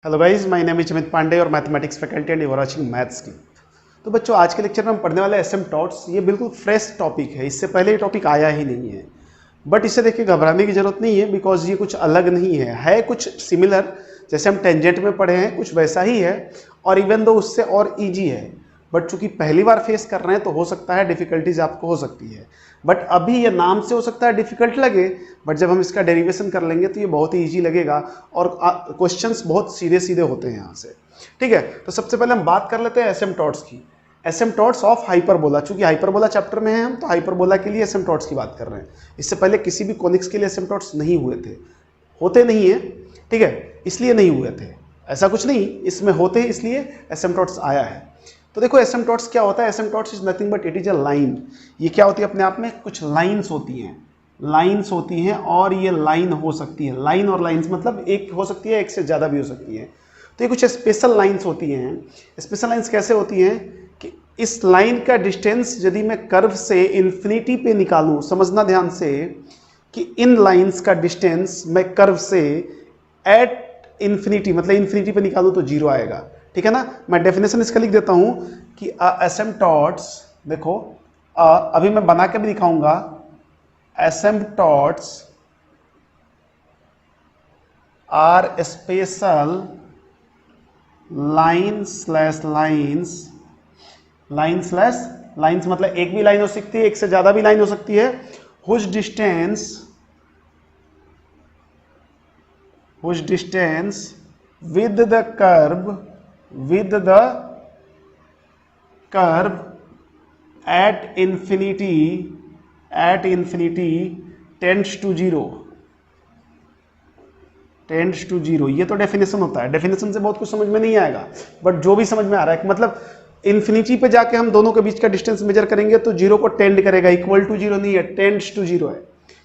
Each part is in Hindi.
Hello guys, my name is Amit Pandey और mathematics faculty and you are watching maths की। तो बच्चों, आज के लेक्चर में हम पढ़ने वाले एसिम्पटोट्स। ये बिल्कुल फ्रेश टॉपिक है, इससे पहले ये टॉपिक आया ही नहीं है। बट इसे देख के घबराने की जरूरत नहीं है, बिकॉज ये कुछ अलग नहीं है कुछ सिमिलर। जैसे हम टेंजेंट में पढ़े हैं कुछ वैसा ही है, और इवन दो उससे और ईजी है। बट चूंकि पहली बार फेस कर रहे हैं तो हो सकता है डिफिकल्टीज आपको हो सकती है। बट अभी ये नाम से हो सकता है डिफिकल्ट लगे, बट जब हम इसका डेरिवेशन कर लेंगे तो ये बहुत ही ईजी लगेगा। और क्वेश्चंस बहुत सीधे सीधे होते हैं यहाँ से। ठीक है, तो सबसे पहले हम बात कर लेते हैं एसिम्पटोट्स की। एसिम्पटोट्स ऑफ हाइपरबोला। चूंकि हाइपरबोला चैप्टर में है हम, तो हाइपरबोला के लिए एसिम्पटोट्स की बात कर रहे हैं। इससे पहले किसी भी कोनिक्स के लिए एसिम्पटोट्स नहीं हुए थे, होते नहीं है। ठीक है, इसलिए नहीं हुए थे, ऐसा कुछ नहीं, इसमें होते हैं इसलिए एसिम्पटोट्स आया है। तो देखो एसिम्पटोट्स क्या होता है। Asymptotes is nothing but it is a line. ये क्या होती है, अपने आप में कुछ लाइंस होती हैं, लाइंस होती हैं। और ये लाइन हो सकती है, लाइन और लाइंस मतलब एक हो सकती है, एक से ज़्यादा भी हो सकती है। तो ये कुछ स्पेशल लाइंस होती हैं। स्पेशल लाइंस कैसे होती हैं कि इस लाइन का डिस्टेंस यदि मैं कर्व से इन्फिनिटी पे निकालूं, समझना ध्यान से कि इन लाइंस का डिस्टेंस मैं कर्व से एट इन्फिनिटी मतलब इन्फिनिटी पे निकालूं तो जीरो आएगा। ठीक है ना। मैं डेफिनेशन इसका लिख देता हूं कि एसिम्पटोट्स, देखो अभी मैं बना के भी दिखाऊंगा। Asymptotes are special line slash lines. Line slash lines मतलब एक भी लाइन हो सकती है, एक से ज्यादा भी लाइन हो सकती है। Whose distance with the curve at infinity tends to zero। ये तो डेफिनेशन होता है, डेफिनेशन से बहुत कुछ समझ में नहीं आएगा, बट जो भी समझ में आ रहा है मतलब इन्फिनिटी पे जाके हम दोनों के बीच का डिस्टेंस मेजर करेंगे तो जीरो को टेंड करेगा, इक्वल टू जीरो नहीं है, टेंड्स टू जीरो है।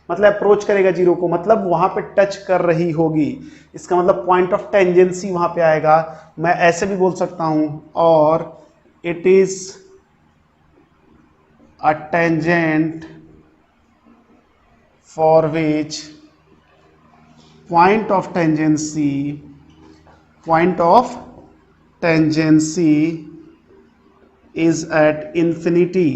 मतलब अप्रोच करेगा जीरो को, मतलब वहां पे टच कर रही होगी। इसका मतलब पॉइंट ऑफ टेंजेंसी वहां पे आएगा। मैं ऐसे भी बोल सकता हूं, और it is a tangent for which point of tangency is at infinity.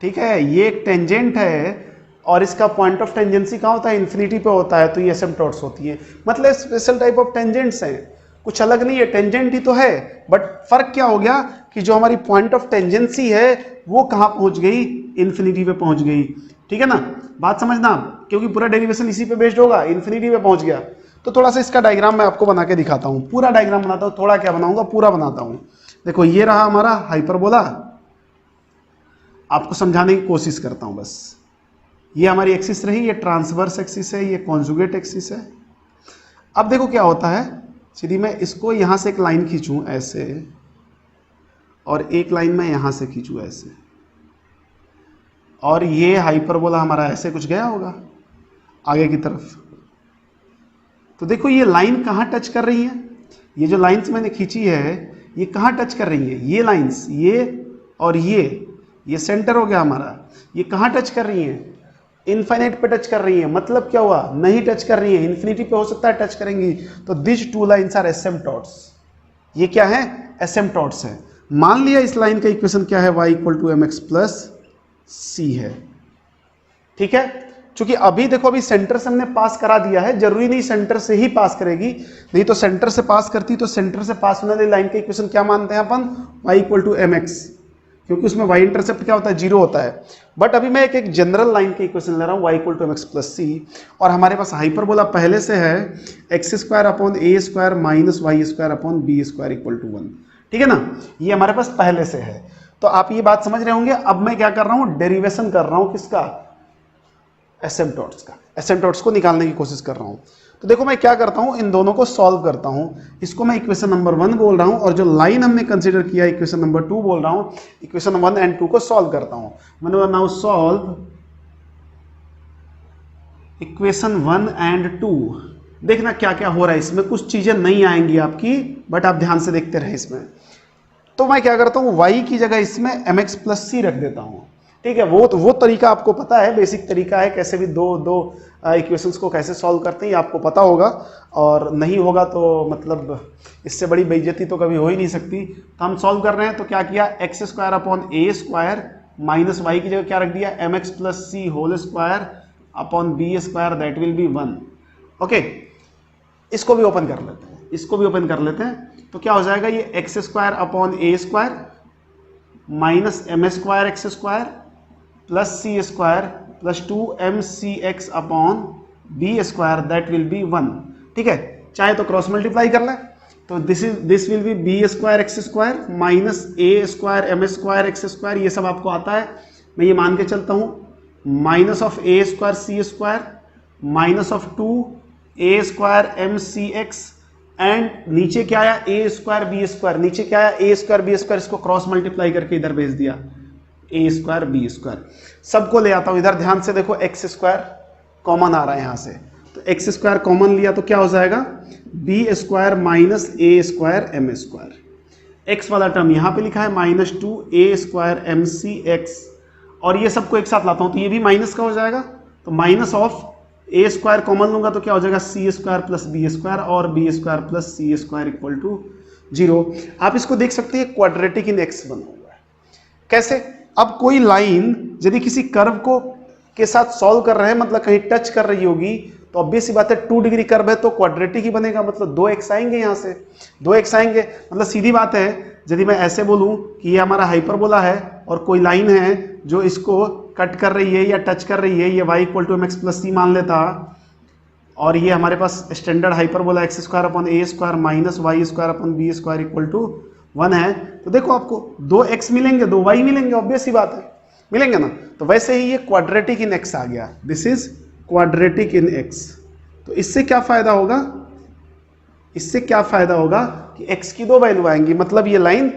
ठीक है, ये एक टेंजेंट है और इसका पॉइंट ऑफ टेंजेंसी कहाँ होता है, इन्फिनिटी पे होता है। तो ये एसिम्पटोट्स होती है, मतलब स्पेशल टाइप ऑफ टेंजेंट्स हैं, कुछ अलग नहीं है, टेंजेंट ही तो है। बट फर्क क्या हो गया कि जो हमारी पॉइंट ऑफ टेंजेंसी है वो कहाँ पहुंच गई, इन्फिनिटी पे पहुंच गई। ठीक है ना, बात समझना, क्योंकि पूरा डेरिवेशन इसी पे बेस्ड होगा, इन्फिनिटी पे पहुंच गया। तो थोड़ा सा इसका डायग्राम मैं आपको बना के दिखाता हूँ, पूरा डायग्राम बनाता हूँ, थोड़ा क्या बनाऊंगा पूरा बनाता हूँ। देखो ये रहा हमारा हाइपरबोला, आपको समझाने की कोशिश करता हूं बस। ये हमारी एक्सिस रही, ये ट्रांसवर्स एक्सिस है, ये कॉन्जुगेट एक्सिस है। अब देखो क्या होता है, यदि मैं इसको यहां से एक लाइन खींचूं ऐसे, और एक लाइन मैं यहां से खींचूं ऐसे, और ये हाइपरबोला हमारा ऐसे कुछ गया होगा आगे की तरफ। तो देखो ये लाइन कहां टच कर रही है, ये जो लाइंस मैंने खींची है ये कहां टच कर रही है, ये लाइंस, ये और ये सेंटर हो गया हमारा। ये कहां टच कर रही हैं, इनफाइनाइट पे टच कर रही है। मतलब क्या हुआ, नहीं टच कर रही है, इन्फिनिटी पे हो सकता है टच करेंगी। तो दिस टू लाइंस आर एसिम्पटोट्स। ये क्या है, एसिम्पटोट्स है। मान लिया इस लाइन का इक्वेशन क्या है, y equal to mx plus C है। ठीक है, क्योंकि अभी देखो अभी सेंटर से हमने पास करा दिया है, जरूरी नहीं सेंटर से ही पास करेगी, नहीं तो सेंटर से पास करती तो सेंटर से पास होने वाली लाइन का इक्वेशन क्या मानते हैं अपन, y इक्वल टू mx, क्योंकि उसमें y इंटरसेप्ट क्या होता है, जीरो होता है। बट अभी मैं एक जनरल लाइन के इक्वेशन ले रहा हूँ, y equal to mx plus C, और हमारे पास हाइपरबोला पहले से है x square upon A square minus Y square upon B square equal to 1। ठीक है ना, ये हमारे पास पहले से है। तो आप ये बात समझ रहे होंगे। अब मैं क्या कर रहा हूँ, डेरिवेशन कर रहा हूँ किसका, एसिम्पटोट्स का, एसिम्पटोट्स को निकालने की कोशिश कर रहा हूँ। तो देखो मैं क्या करता हूं, इन दोनों को सॉल्व करता हूं। इसको मैं इक्वेशन नंबर 1 बोल रहा हूं, और जो लाइन हमने कंसीडर किया इक्वेशन नंबर 2 बोल रहा हूं। इक्वेशन 1 एंड 2 को सॉल्व करता हूं। मैंने नाउ सॉल्व इक्वेशन 1 एंड 2। देखना क्या क्या हो रहा है इसमें, कुछ चीजें नहीं आएंगी आपकी, बट आप ध्यान से देखते रहे इसमें। तो मैं क्या करता हूं, y की जगह इसमें mx प्लस सी रख देता हूं। ठीक है, वो तरीका आपको पता है, बेसिक तरीका है कैसे भी दो इक्वेशंस को कैसे सॉल्व करते हैं, ये आपको पता होगा। और नहीं होगा तो मतलब इससे बड़ी बेइज्जती तो कभी हो ही नहीं सकती। तो हम सॉल्व कर रहे हैं, तो क्या किया, एक्स स्क्वायर अपॉन ए स्क्वायर माइनस वाई की जगह क्या रख दिया, m x plus c whole square upon B square, that will be 1। Okay, इसको भी ओपन कर लेते हैं, इसको भी ओपन कर लेते हैं। तो क्या हो जाएगा, ये x square upon A square minus m square x square plus c square plus 2mcx upon B square, that will be 1। ठीक है, चाहे तो क्रॉस मल्टीप्लाई कर लें, तो this will be b square x square minus a square m square x square, ये सब आपको आता है, मैं ये मान के चलता हूं, minus of a square c square minus of 2a square m c x, and नीचे क्या आया, ए स्क्वायर बी स्क्वायर, नीचे क्या आया, ए स्क्वायर बी स्क्वायर, इसको क्रॉस मल्टीप्लाई करके इधर भेज दिया, ए स्क्वायर बी स्क्वायर। सबको ले आता हूं इधर, ध्यान से देखो, एक्स स्क्वायर कॉमन आ रहा है यहां से, तो एक्स स्क्वायर कॉमन लिया तो क्या हो जाएगा, b square minus a square m square. X वाला टर्म यहां पे लिखा है minus 2a square m c x, और ये सबको एक साथ लाता हूं तो ये भी माइनस का हो जाएगा, तो minus of a square common लूंगा तो क्या हो जाएगा, c square plus b square और b square plus c square equal to 0। आप इसको देख सकते हैं क्वाड्रेटिक इन एक्स बना हुआ है। कैसे, अब कोई लाइन यदि किसी कर्व को के साथ सॉल्व कर रहे हैं, मतलब कहीं टच कर रही होगी, तो ऑब्वियस सी बात है 2 डिग्री कर्व है तो क्वाड्रेटिक ही बनेगा, मतलब 2x आएंगे, यहां से 2x आएंगे, मतलब सीधी बात है। यदि मैं ऐसे बोलूं कि ये हमारा हाइपरबोला है और कोई लाइन है जो इसको कट कर रही है या टच कर रही है, ये y equal to mx plus c मान लेता, और ये हमारे पास standard hyperbola x square upon A square minus Y square upon B square equal to 1 है, तो देखो आपको 2x मिलेंगे 2y मिलेंगे, ऑब्वियस सी बात है, मिलेंगे ना। तो वैसे ही ये क्वाड्रेटिक इन x आ गया, this is quadratic in x। तो इससे क्या फायदा होगा, इससे क्या फायदा होगा कि x की 2 वैल्यू आएंगी, मतलब ये लाइन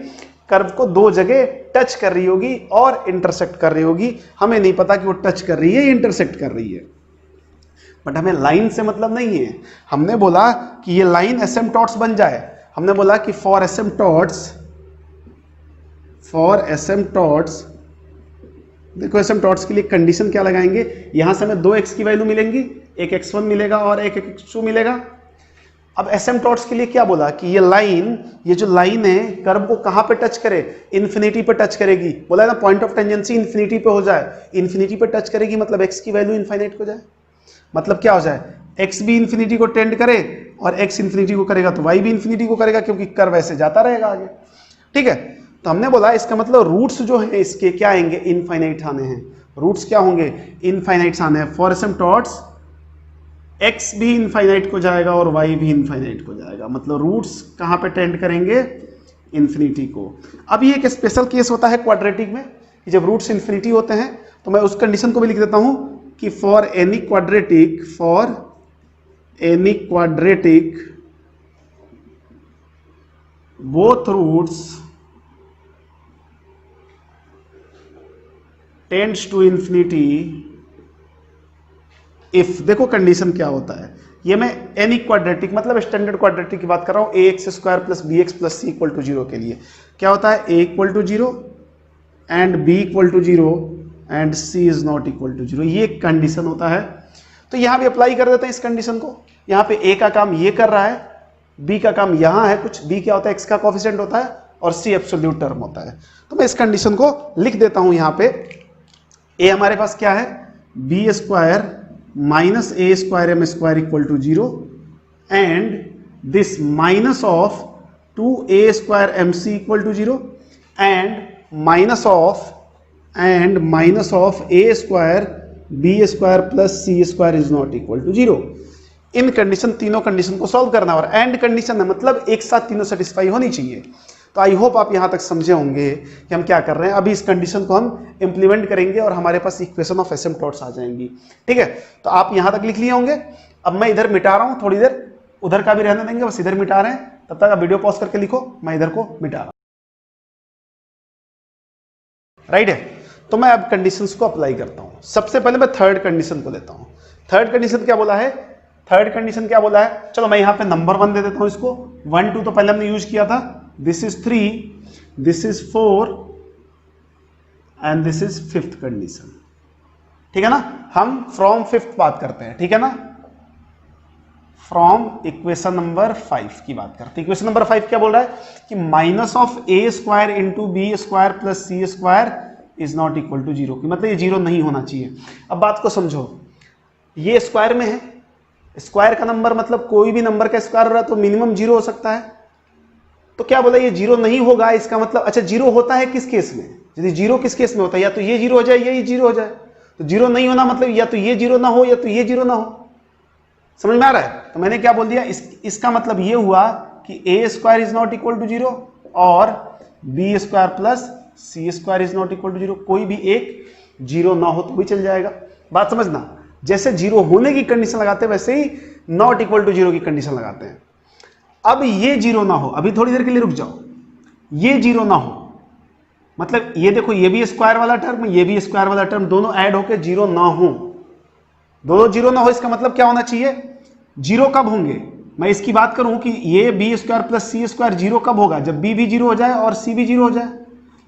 कर्व को 2 जगह टच कर रही होगी और इंटरसेक्ट कर रही होगी। हमें नहीं पता कि वो टच कर रही है या इंटरसेक्ट कर रही है, बट हमें लाइन से मतलब नहीं है। हमने बोला कि ये लाइन एसिम्पटोट्स बन जाए, हमने बोला कि फॉर एसिम्पटोट्स देखो, एसिम्पटोट्स के लिए कंडीशन क्या लगाएंगे, यहां से हमें 2x की वैल्यू मिलेंगी, एक x1 मिलेगा और एक x2 मिलेगा। अब एसिम्पटोट्स के लिए क्या बोला कि ये जो लाइन है कर्व को कहां पे टच करे, इन्फिनिटी पे टच करेगी। बोला ना पॉइंट ऑफ टेंजेंसी इन्फिनिटी पे हो जाए, इन्फिनिटी पे टच करेगी मतलब x की वैल्यू इनफाइनाइट हो जाए, मतलब क्या हो जाए, x भी इन्फिनिटी को टेंड करे और x इन्फिनिटी को करेगा तो y भी इन्फिनिटी को करेगा, क्योंकि कर्व ऐसे जाता रहेगा आगे। ठीक है, तो हमने बोला इसका मतलब रूट्स जो है इसके क्या आएंगे, इनफाइनाइट आने हैं। रूट्स क्या होंगे, इनफाइनाइट्स आने हैं। फॉर एसिम्पटोट्स x भी इनफाइनाइट को जाएगा और y भी इनफाइनाइट को जाएगा, मतलब रूट्स कहां पे टेंड करेंगे, इन्फिनिटी को। अब ये एक स्पेशल केस होता है क्वाड्रेटिक में कि जब रूट्स इन्फिनिटी होते हैं, तो मैं उस कंडीशन को भी लिख देता हूं कि for any quadratic both roots tends to infinity if, देखो कंडीशन क्या होता है, ये मैं एनी क्वाड्रेटिक मतलब स्टैंडर्ड क्वाड्रेटिक की बात कर रहा हूं, a x square plus b x plus c equal to 0 के लिए क्या होता है, a equal to 0 and b equal to 0 and c is not equal to 0, ये कंडीशन होता है। तो यहां भी अप्लाई कर देते हैं इस कंडीशन को। यहां पे ए का काम ये कर रहा है, बी का काम यहां है कुछ, बी क्या होता है, एक्स का कोफिशिएंट होता है और सी एब्सोल्यूट टर्म होता है। तो मैं इस कंडीशन को लिख देता हूं यहां पे, ए हमारे पास क्या है, b square minus a square m square equal to 0 and this minus of 2a square m c equal to 0 and minus of a square b square plus c square is not equal to 0। इन कंडीशन, तीनों कंडीशन को सॉल्व करना और एंड कंडीशन है, मतलब एक साथ तीनों सेटिस्फाई होनी चाहिए। तो आई होप आप यहां तक समझे होंगे कि हम क्या कर रहे हैं। अभी इस कंडीशन को हम इंप्लीमेंट करेंगे और हमारे पास इक्वेशन ऑफ एसिम्पटोट्स आ जाएंगी। ठीक है, तो आप यहां तक लिख लिए होंगे। अब मैं इधर मिटा रहा हूं, थोड़ी देर उधर का भी रहने देंगे, बस इधर मिटा रहे हैं, तब तक आप वीडियो पॉज करके लिखो, मैं इधर को मिटा रहा हूं। राइट है, तो मैं अब कंडीशंस को अप्लाई करता हूं। सबसे पहले मैं थर्ड कंडीशन को लेता हूं। थर्ड कंडीशन क्या बोला है, चलो मैं यहां पे नंबर 1 दे देता हूं इसको। 1 2 तो पहले हमने यूज किया था, this is 3, this is 4 and this is fifth condition. ठीक है ना, हम फ्रॉम फिफ्थ बात करते हैं, ठीक है ना, फ्रॉम इक्वेशन नंबर 5 की बात करते हैं। इक्वेशन नंबर 5 क्या बोल रहा है कि minus of a square into b square plus c square is not equal to zero, मतलब ये जीरो नहीं होना चाहिए। अब बात को समझो, ये स्क्वायर में है, स्क्वायर का नंबर मतलब कोई भी नंबर का स्क्वायर हो रहा है तो मिनिमम जीरो हो सकता है, तो क्या बोला ये जीरो नहीं होगा, इसका मतलब अच्छा जीरो होता है किस केस में, यदि जीरो किस केस में होता है, या तो ये जीरो हो जाए या ये जीरो हो जाए, तो जीरो नहीं होना मतलब या तो ये जीरो ना हो या तो ये जीरो ना हो। समझ में आ रहा है? तो मैंने क्या बोल दिया, इसका मतलब ये हुआ कि a square is not equal to zero और b square plus c square is not equal to zero, कोई भी एक जीरो ना हो तो भी चल जाएगा। बात समझना, जैसे जीरो होने की कंडीशन लगाते हैं वैसे ही नॉट इक्वल टू जीरो की कंडीशन लगाते हैं। अब ये जीरो ना हो, अभी थोड़ी देर के लिए रुक जाओ, ये जीरो ना हो मतलब ये देखो, ये भी स्क्वायर वाला टर्म ये भी स्क्वायर वाला टर्म दोनों ऐड होकर जीरो ना हो, दोनों जीरो ना हो, इसका मतलब क्या होना चाहिए, जीरो कब होंगे, मैं इसकी बात करूं कि ये B square plus c square zero कब होगा, जब बी भी जीरो हो जाए और सी भी जीरो हो जाए।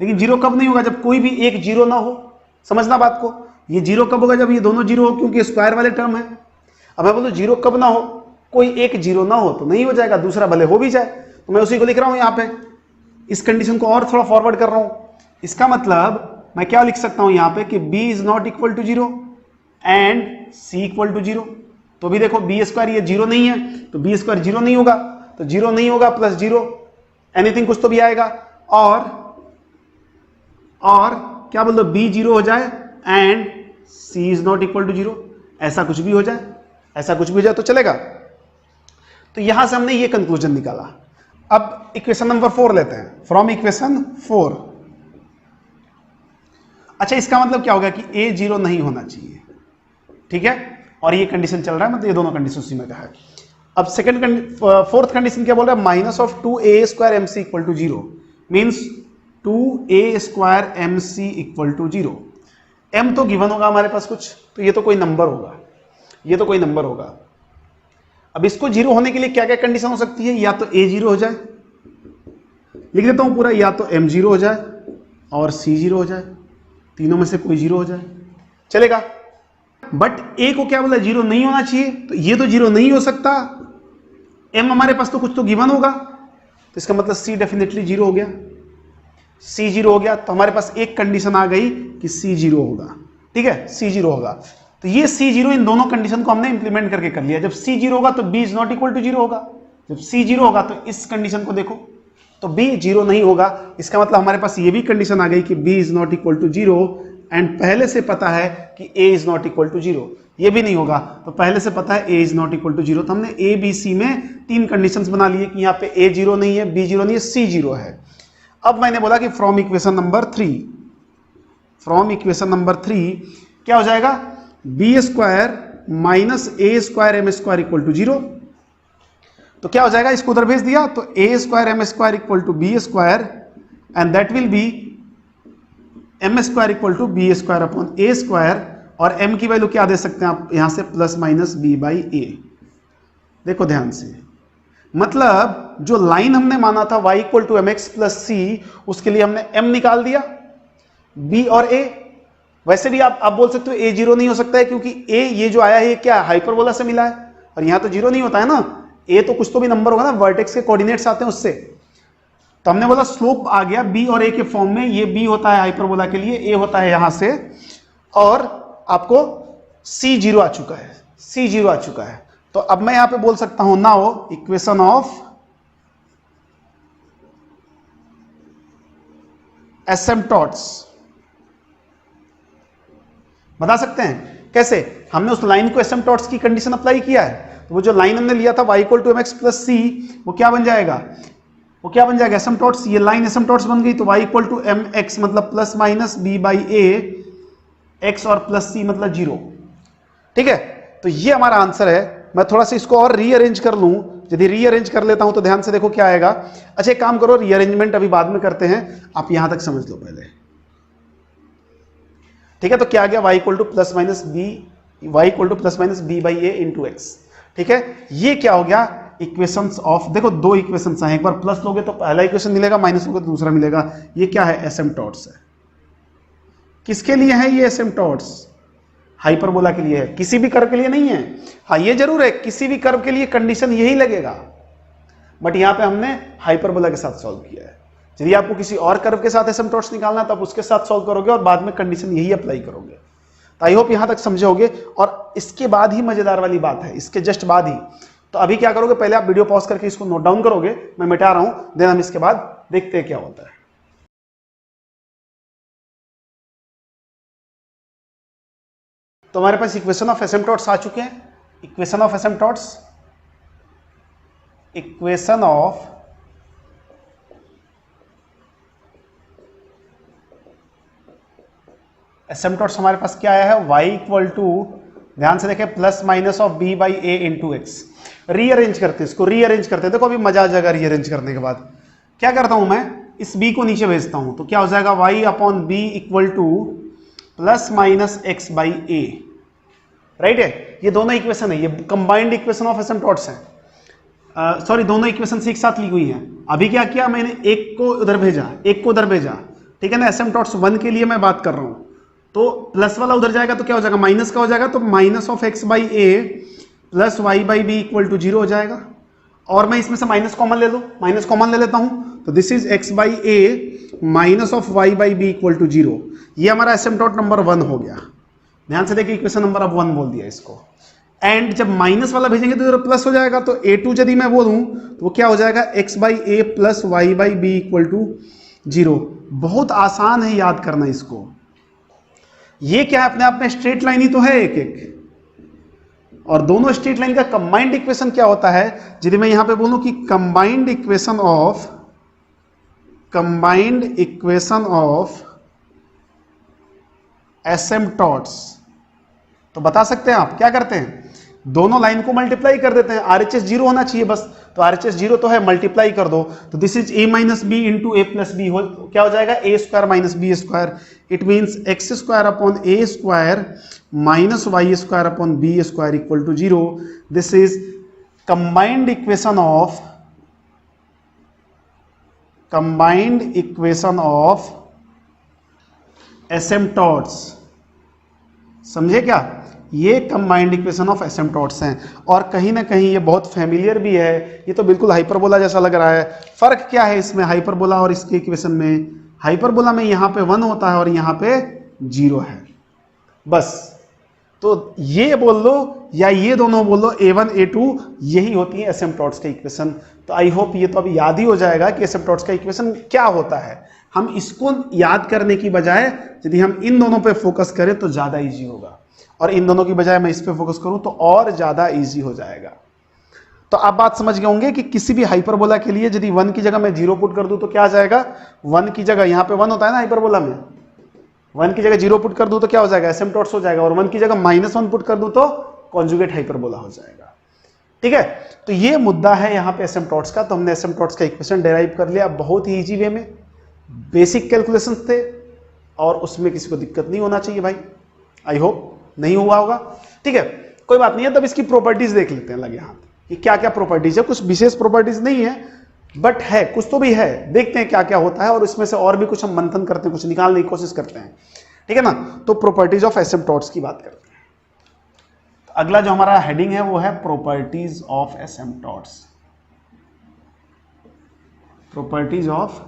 लेकिन जीरो कब नहीं होगा, जब कोई भी एक जीरो ना हो। समझना बात को, ये जीरो कब होगा, जब ये दोनों जीरो हो, क्योंकि स्क्वायर वाले टर्म है। अब मैं बोलूं जीरो कब ना हो, कोई एक जीरो ना हो तो नहीं हो जाएगा, दूसरा भले हो भी जाए, तो मैं उसी को लिख रहा हूं यहां पे, इस कंडीशन को और थोड़ा फॉरवर्ड कर रहा हूं। इसका मतलब मैं क्या लिख सकता हूं यहां पे कि b is not equal to zero and c equal to zero. तो भी देखो बी स्क्वायर ये जीरो नहीं है तो बी स्क्वायर जीरो नहीं होगा, तो जीरो नहीं होगा प्लस जीरो एनीथिंग कुछ तो भी आएगा, और क्या बोल दो b जीरो हो जाए and c is not equal to zero, ऐसा कुछ भी हो जाए, ऐसा कुछ भी हो जाए तो चलेगा। तो यहां से हमने ये कंक्लूजन निकाला। अब इक्वेशन नंबर 4 लेते हैं, फ्रॉम इक्वेशन 4। अच्छा, इसका मतलब क्या होगा कि a जीरो नहीं होना चाहिए, ठीक है, और ये कंडीशन चल रहा है, मतलब ये दोनों कंडीशन उसी में का है। अब फोर्थ कंडीशन क्या बोल रहा है, minus of 2a square m c equal to zero, means 2a square m c equal to zero. m तो गिवन होगा हमारे पास कुछ, तो ये तो कोई नंबर होगा, ये तो कोई नंबर होगा। अब इसको जीरो होने के लिए क्या क्या कंडीशन हो सकती है, या तो a जीरो हो जाए, लिख देता हूं पूरा, या तो m जीरो हो जाए और c जीरो हो जाए, तीनों में से कोई जीरो हो जाए, चलेगा। बट a को क्या बोला, जीरो नहीं होना चाहिए, तो ये तो जीरो नहीं हो सकता, m हमारे पास तो कुछ तो गिवन होगा, तो इसका मतलब c डेफिनेटली जीरो हो गया, c जीरो हो गया, तो हमारे पास एक कंडीशन आ गई कि c जीरो होगा, ठीक है, c जीरो होगा। तो ये c जीरो, इन दोनों कंडीशन को हमने इंप्लीमेंट करके कर लिया। जब c जीरो होगा तो b is not equal to zero होगा, जब c जीरो होगा तो इस कंडीशन को देखो तो b जीरो नहीं होगा, इसका मतलब हमारे पास ये भी कंडीशन आ गई कि b is not equal to zero, and पहले से पता है कि a is not equal to zero, ये भी नहीं होगा, तो पहले से पता है a is not equal to zero. तो हमने a b c में तीन कंडीशंस बना लिए कि यहाँ पे a जीरो नहीं है, b जीरो नहीं है, c जीरो है। अब मैंने बोला कि from equation number 3, from equation number 3 क्या हो जाएगा, b square minus a square m square equal to zero. तो क्या हो जाएगा, इसको उधर भेज दिया तो a square m square equal to b square and that will be m square equal to b square upon A square, और m की वैल्यू क्या दे सकते हैं आप यहां से, प्लस माइनस बी बाई ए। देखो ध्यान से, मतलब जो लाइन हमने माना था y equal to m x plus c, उसके लिए हमने m निकाल दिया, b और a। वैसे भी आप बोल सकते हो a जीरो नहीं हो सकता है, क्योंकि a ये जो आया है ये क्या हाइपरबोला से मिला है, और यहां तो जीरो नहीं होता है ना, a तो कुछ तो भी नंबर होगा ना, वर्टेक्स के कोऑर्डिनेट्स आते हैं उससे। तो हमने बोला स्लोप आ गया b और a के फॉर्म में, ये b होता है हाइपरबोला के लिए, a होता है यहां से, और आपको c जीरो आ चुका है, c जीरो आ चुका है। तो अब मैं यहां पे बोल सकता हूं नाउ इक्वेशन ऑफ एसिम्पटोट्स, बता सकते हैं कैसे, हमने उस लाइन को एसिम्पटोट्स की कंडीशन अप्लाई किया है, तो वो जो लाइन हमने लिया था y equal to m x plus c, वो क्या बन जाएगा, वो क्या बन जाएगा, एसिम्पटोट्स। ये लाइन एसिम्पटोट्स बन गई, तो y equal to m x मतलब plus minus b by a, x और प्लस सी मतलब जीरो, ठीक है। तो ये हमारा आंसर है। मैं थोड़ा सा इसको और रीअरेंज कर लूं, यदि रीअरेंज कर लेता हूं तो ध्यान से देखो क्या आएगा। अच्छा एक काम करो, रीअरेंजमेंट अभी बाद में करते हैं, आप यहां तक समझ लो पहले, ठीक है। तो क्या आ गया, y equal to plus minus b by a into x, ठीक है। ये क्या हो गया, इक्वेशंस ऑफ, देखो दो इक्वेशंस हैं, एक बार प्लस लोगे तो पहला इक्वेशन मिलेगा, माइनस लोगे तो दूसरा मिलेगा। ये क्या है, एसिम्पटोट्स है, किसके लिए है ये एसिम्पटोट्स? हाइपरबोला के लिए है, किसी भी कर्व के लिए नहीं है। हाँ ये जरूर है, किसी भी कर्व के लिए कंडीशन यही लगेगा, बट यहां पे हमने हाइपरबोला के साथ सॉल्व किया है। यदि आपको किसी और कर्व के साथ एसिम्पटोट्स निकालना है तो आप उसके साथ सॉल्व करोगे और बाद में कंडीशन यही अप्लाई करोगे। तो आई होप यहां तक समझे होगे। और इसके बाद ही मजेदार वाली बात है, इसके जस्ट बाद ही। तो अभी क्या करोगे, पहले आप वीडियो पॉज करके इसको नोट डाउन करोगे, मैं मिटा रहा हूं, देन हम इसके बाद देखते हैं क्या होता है। तो हमारे पास इक्वेशन ऑफ एसिम्पटोट्स आ चुके हैं। इक्वेशन ऑफ एसिम्पटोट्स, इक्वेशन ऑफ एसिम्पटोट्स हमारे पास क्या आया है, y इक्वल टू, ध्यान से देखें, plus minus of b by a into x. Rearrange करते हैं इसको, रीअरेंज करते हैं। देखो अभी मजा आ जाएगा रीअरेंज करने के बाद। क्या करता हूं मैं, इस b को नीचे भेजता हूं, तो क्या हो जाएगा, y upon b equal to plus minus x by A. Right है, ये दोनों इक्वेशन है, ये कंबाइंड इक्वेशन ऑफ एसिम्पटोट्स है। सॉरी, दोनों इक्वेशन एक साथ ली हुई है। अभी क्या किया मैंने, एक को उधर भेजा, एक को उधर भेजा, ठीक है ना। एसिम्पटोट्स 1 के लिए मैं बात कर रहा हूं, तो प्लस वाला उधर जाएगा तो क्या हो जाएगा, माइनस का हो जाएगा, तो minus of x by a plus y by b equal to 0 हो जाएगा। और मैं इसमें से माइनस कॉमन ले लूं, माइनस कॉमन ले लेता हूं, तो this is x by a minus of y by b equal to 0। ये हमारा एसिम्पटोट नंबर 1 हो गया। ध्यान से देखिए, इक्वेशन नंबर अब 1 बोल दिया इसको। एंड जब माइनस वाला भेजेंगे तो इधर प्लस हो जाएगा, तो a2 यदि मैं बोलूं तो वो क्या हो जाएगा, x by a plus y by b equal to 0। बहुत आसान है याद करना इसको। ये क्या है, अपने आप में स्ट्रेट लाइन ही तो है एक एक, और दोनों स्ट्रेट लाइन का कंबाइंड इक्वेशन क्या होता है, यदि मैं यहां पे बोलूं कि कंबाइंड इक्वेशन ऑफ एसिम्पटोट्स, तो बता सकते हैं आप क्या करते हैं, दोनों लाइन को मल्टीप्लाई कर देते हैं। आरएचएस 0 होना चाहिए बस, तो आरएचएस 0 तो है, मल्टीप्लाई कर दो, तो this is a minus b into a plus b, हो क्या हो जाएगा, a square minus b square. It means x square upon A square minus Y square upon B square equal to 0। This is combined equation of asymptotes. समझे क्या, ये कंबाइंड इक्वेशन ऑफ एसिम्पटोट्स हैं। और कहीं ना कहीं ये बहुत फेमिलियर भी है, ये तो बिल्कुल हाइपरबोला जैसा लग रहा है। फर्क क्या है इसमें हाइपरबोला और इसके इक्वेशन में, हाइपरबोला में यहाँ पे 1 होता है और यहाँ पे 0 है बस। तो ये बोल लो या ये दोनों बोल लो, a1 a2, यही होती है एसिम्पटोट्स का इक्वेशन। तो आई होप ये तो अभी याद ही हो जाएगा कि एसिम्पटोट्स का इक्वेशन क्या होता है। हम इसको याद करने की बजाय यदि हम इन दोनों पे फोकस करें तो ज्यादा इजी होगा, और इन दोनों की बजाय मैं इस पे फोकस करूं तो और ज्यादा इजी हो जाएगा। तो आप बात समझ गए होंगे कि किसी भी हाइपरबोला के लिए यदि 1 की जगह मैं 0 पुट कर दूं तो क्या आ जाएगा, 1 की जगह, यहां पे 1 होता है ना हाइपरबोला में, 1 की जगह 0 पुट कर दूं तो क्या हो जाएगा, एसिम्पटोट्स हो जाएगा। और 1 की जगह -1 पुट कर दूं तो कॉन्जुगेट हाइपरबोला हो जाएगा। ठीक है, तो ये मुद्दा है यहाँ पे एसिम्पटोट्स का। तो हमने एसिम्पटोट्स का इक्वेशन डेराइव कर लिया बहुत ही इजी वे में, बेसिक कैलकुलेशंस थे, और उसमें किसी को दिक्कत नहीं होना चाहिए भाई। आई होप नहीं हुआ होगा, ठीक है, कोई बात नहीं है। तब इसकी प्रॉपर्टीज देख लेते हैं लगे हाथ कि क्या क्या प्रॉपर्टीज है। कुछ विशेष प्रॉपर्टीज नहीं है, बट है कुछ तो भी है, देखते हैं क्या क्या होता है, और इसमें से और भी कुछ हम मंथन करते हैं, कुछ निकालने की कोशिश करते हैं, ठीक है ना। तो प्रॉपर्टीज ऑफ एसिम्पटोट्स की बात करते हैं। तो अगला जो हमारा हेडिंग है वो है प्रॉपर्टीज ऑफ एसिम्पटोट्स। प्रॉपर्टीज ऑफ,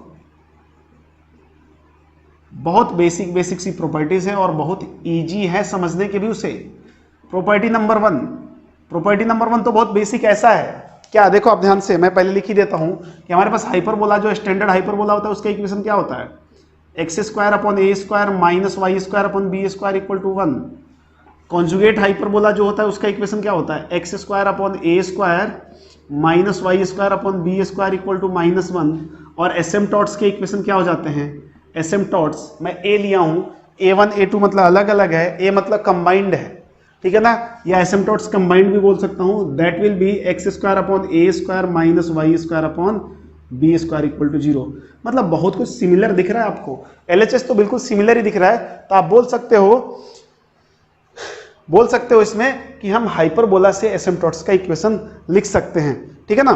बहुत बेसिक सी प्रॉपर्टीज है और बहुत इजी है समझने के भी उसे। प्रॉपर्टी नंबर 1 तो बहुत बेसिक ऐसा है क्या, देखो आप ध्यान से, मैं पहले लिख ही देता हूं कि हमारे पास हाइपरबोला, जो स्टैंडर्ड हाइपरबोला होता है, उसका इक्वेशन क्या होता है, x square upon A square minus Y square upon B square equal to 1। Conjugate hyperbola जो होता है उसका इक्वेशन क्या होता है, x square upon A square minus Y square upon B square equal to -1। और एसिम्पटोट्स के इक्वेशन क्या हो जाते हैं, एसिम्पटोट्स, मैं ए लिया हूं, a1 a2 मतलब अलग अलग है, a मतलब कंबाइंड है, ठीक है ना, या एसिम्पटोट्स कंबाइंड भी बोल सकता हूं। That will be x square upon A square minus Y square upon B square equal to 0। मतलब बहुत कुछ सिमिलर दिख रहा है आपको, एलएचएस तो बिल्कुल सिमिलर ही दिख रहा है। तो आप बोल सकते हो इसमें कि हम हाइपरबोला से एसिम्पटोट्स का इक्वेशन लिख सकते हैं, ठीक है ना।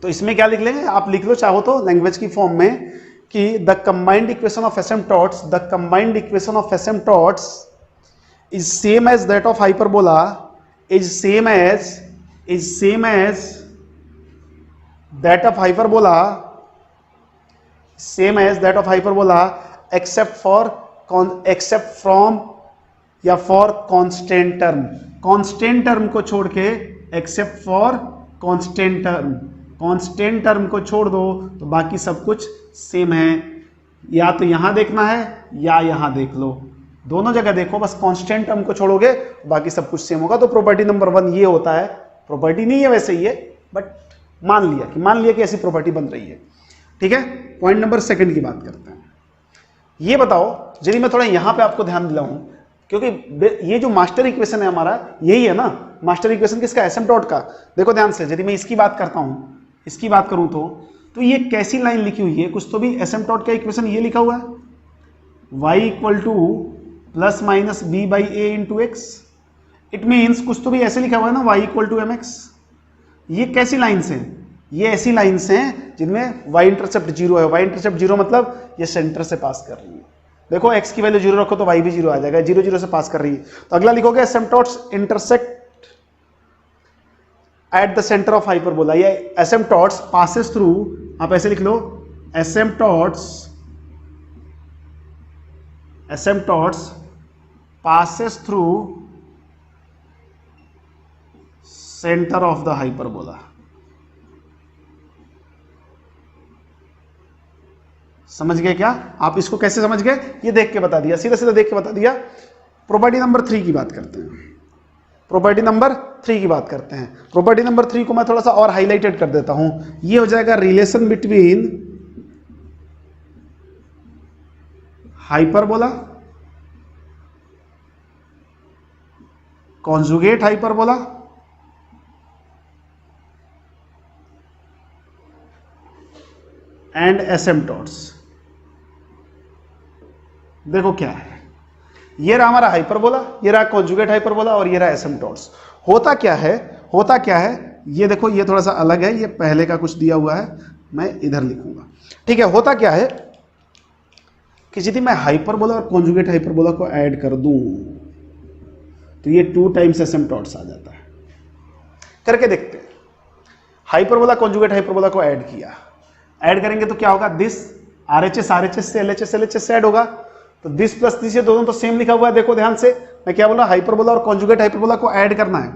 तो इसमें क्या लिख लेंगे, आप लिख लो चाहो तो लैंग्वेज की फॉर्म में कि the combined equation of asymptotes, the combined equation of asymptotes is same as that of hyperbola, is same as that of hyperbola, same as that of hyperbola except from या for constant term, constant term को छोड़ के, except for constant term, constant term को छोड़ दो तो बाकी सब कुछ सेम है। या तो यहां देखना है या यहां देख लो, दोनों जगह देखो, बस कांस्टेंट टर्म को छोड़ोगे बाकी सब कुछ सेम होगा। तो प्रॉपर्टी नंबर 1 ये होता है, प्रॉपर्टी नहीं है वैसे ये, बट मान लिया कि ऐसी प्रॉपर्टी बन रही है। ठीक है, पॉइंट नंबर 2 की बात करते हैं। ये बताओ, यदि मैं थोड़ा यहां पे आपको ध्यान दिलाऊं, क्योंकि ये जो मास्टर इक्वेशन है हमारा यही है ना, मास्टर इक्वेशन किसका, एसिम्पटोट का। देखो ध्यान से, यदि मैं इसकी बात करता हूं, इसकी बात करूं तो ये कैसी लाइन लिखी हुई है, कुछ तो भी एसिम्पटोट का इक्वेशन ये लिखा हुआ है, y equal to plus minus b by a into x. It means कुछ तो भी ऐसे लिखा हुआ है ना, y equal to m x. ये कैसी लाइन्स हैं, ये ऐसी लाइन्स हैं जिनमें y इंटरसेप्ट 0 है। y इंटरसेप्ट 0 मतलब ये सेंटर से पास कर रही है। देखो x की वैल्यू 0 रखो तो y भी 0 आ जाएगा, 0 0 से पास कर रही है। तो अगला लिखोगे asymptotes intersect at the centre of hyperbola, ये एसिम्पटोट्स पासेस थ्रू, आप ऐसे लिख लो, एसिम्पटोट्स passes through center of the hyperbola। समझ गए क्या आप? इसको कैसे समझ गए ये देख के बता दिया, सीधा सीधा देख के बता दिया। प्रॉपर्टी नंबर 3 की बात करते हैं, प्रॉपर्टी नंबर 3 की बात करते हैं। प्रॉपर्टी नंबर 3 को मैं थोड़ा सा और हाईलाइटेड कर देता हूं। ये हो जाएगा relation between hyperbola, conjugate hyperbola and asymptotes. देखो क्या है, ये रहा हमारा हाइपरबोला, ये रहा कॉन्जुगेट हाइपरबोला और ये रहा एसिम्पटोट्स। होता क्या है, ये देखो, ये थोड़ा सा अलग है, ये पहले का कुछ दिया हुआ है, मैं इधर लिखूंगा। ठीक है, होता क्या है कि यदि मैं हाइपरबोला और कॉन्जुगेट हाइपरबोला को ऐड कर दूं तो ये 2 टाइम्स एसिम्पटोट्स आ जाता है। करके देखते हैं, हाइपरबोला कॉन्जुगेट हाइपरबोला को ऐड किया, ऐड करेंगे तो क्या होगा, दिस RHS से LHS से ऐड होगा, तो दिस प्लस दिस, ये दोनों तो सेम लिखा हुआ है। देखो ध्यान से, मैं क्या बोला, हाइपरबोला और कॉन्जुगेट हाइपरबोला को ऐड करना है।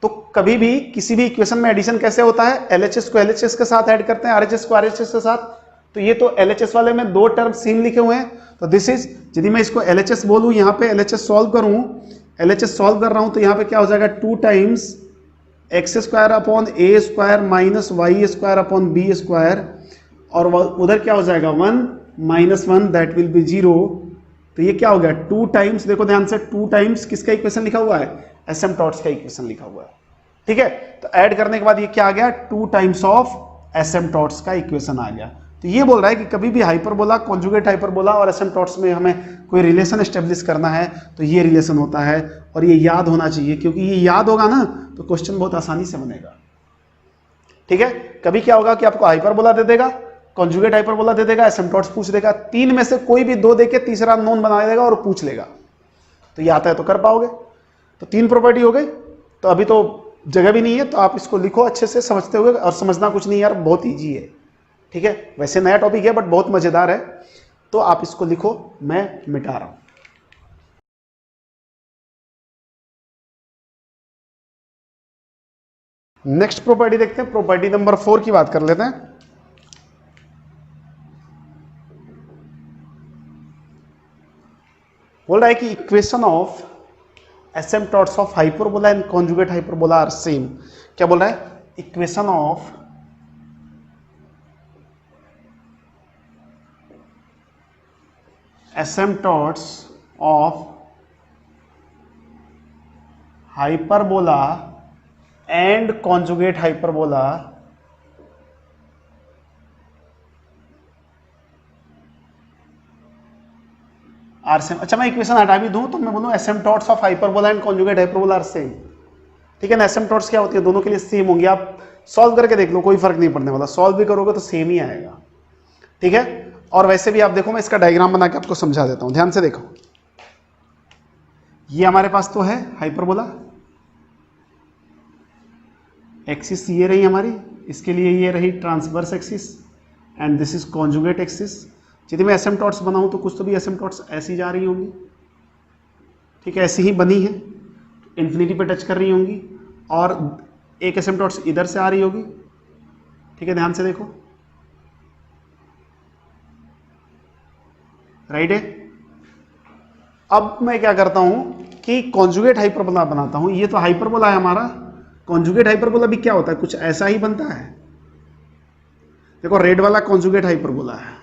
तो कभी भी किसी भी इक्वेशन में एडिशन कैसे होता है, LHS को LHS के साथ ऐड करते हैं, RHS को RHS के साथ। तो ये तो LHS वाले में 2 टर्म सेम लिखे हुए हैं, तो दिस इज, यदि मैं इसको LHS बोलूं, यहाँ पे LHS सॉल्व करूं, LHS सॉल्व कर रहा हूं, तो यहाँ पे क्या हो जाएगा, 2 टाइम्स एक्स स्क्वायर अपॉन ए square minus Y square upon B square, और उधर क्या हो जाएगा 1 माइनस 1, दैट विल बी 0। तो ये क्या हो गया, 2 टाइम्स, देखो ध्यान से, 2 टाइम्स किसका इक्वेशन लिखा हुआ है, एसिम्पटोट्स का इक्वेशन लिखा हुआ है। ठीक है, तो ऐड करने के बाद ये क्या आ गया, 2 टाइम्स ऑफ एसिम्पटोट्स का इक्वेशन आ गया। तो ये बोल रहा है कि कभी भी हाइपरबोला, कॉन्जुगेट हाइपरबोला और एसिम्पटोट्स में हमें कोई रिलेशन एस्टेब्लिश करना है तो ये रिलेशन होता है, और ये याद होना चाहिए, क्योंकि ये याद होगा ना तो क्वेश्चन बहुत आसानी से बनेगा। ठीक है, कभी क्या होगा कि आपको हाइपरबोला दे देगा, कॉन्जुगेट हाइपरबोला दे देगा, एसिम्पटोट्स पूछ देगा, 3 में से कोई भी 2 देके तीसरा नोन बना देगा और पूछ लेगा, तो ये आता है तो कर पाओगे। तो 3 प्रॉपर्टी हो गई। तो अभी तो जगह भी नहीं है, तो आप इसको लिखो अच्छे से समझते हुए, और समझना कुछ नहीं यार, बहुत ईजी है। ठीक है, वैसे नया टॉपिक है बट बहुत मजेदार है, तो आप इसको लिखो, मैं मिटा रहा हूं। नेक्स्ट प्रॉपर्टी देखते हैं, प्रॉपर्टी नंबर 4 की बात कर लेते हैं। बोल रहा है कि equation of asymptotes of hyperbola and conjugate hyperbola are same. क्या बोल रहा है, equation of asymptotes of hyperbola and conjugate hyperbola are same. अच्छा, मैं इक्वेशन हटा भी दूं तो मैं बोलूं asymptotes of hyperbola and conjugate hyperbola are same. ठीक है ना, एसिम्पटोट्स क्या होती है, दोनों के लिए सेम होंगी। आप सॉल्व करके देख लो, कोई फर्क नहीं पड़ने वाला, सॉल्व भी करोगे तो सेम ही आएगा। ठीक है, और वैसे भी आप देखो, मैं इसका डायग्राम बना के आपको समझा देता हूं, ध्यान से देखो। ये हमारे पास तो है हाइपरबोला, एक्सिस ये रही हमारी, इसके लिए ये रही transverse axis, and this is conjugate axis. यदि मैं एसिम्पटॉट्स बनाऊं तो कुछ तो भी एसिम्पटॉट्स ऐसी जा रही होंगी, ठीक है, ऐसी ही बनी है, इन्फिनिटी पे टच कर रही होंगी, और एक एसिम्पटॉट्स इधर से आ रही होगी, ठीक है, ध्यान से देखो, राइट है। अब मैं क्या करता हूं कि कॉन्जुगेट हाइपरबोला बनाता हूं। ये तो हाइपरबोला है हमारा, कॉन्जुगेट हाइपरबोला भी क्या होता है, कुछ ऐसा ही बनता है। देखो रेड वाला कॉन्जुगेट हाइपरबोला है,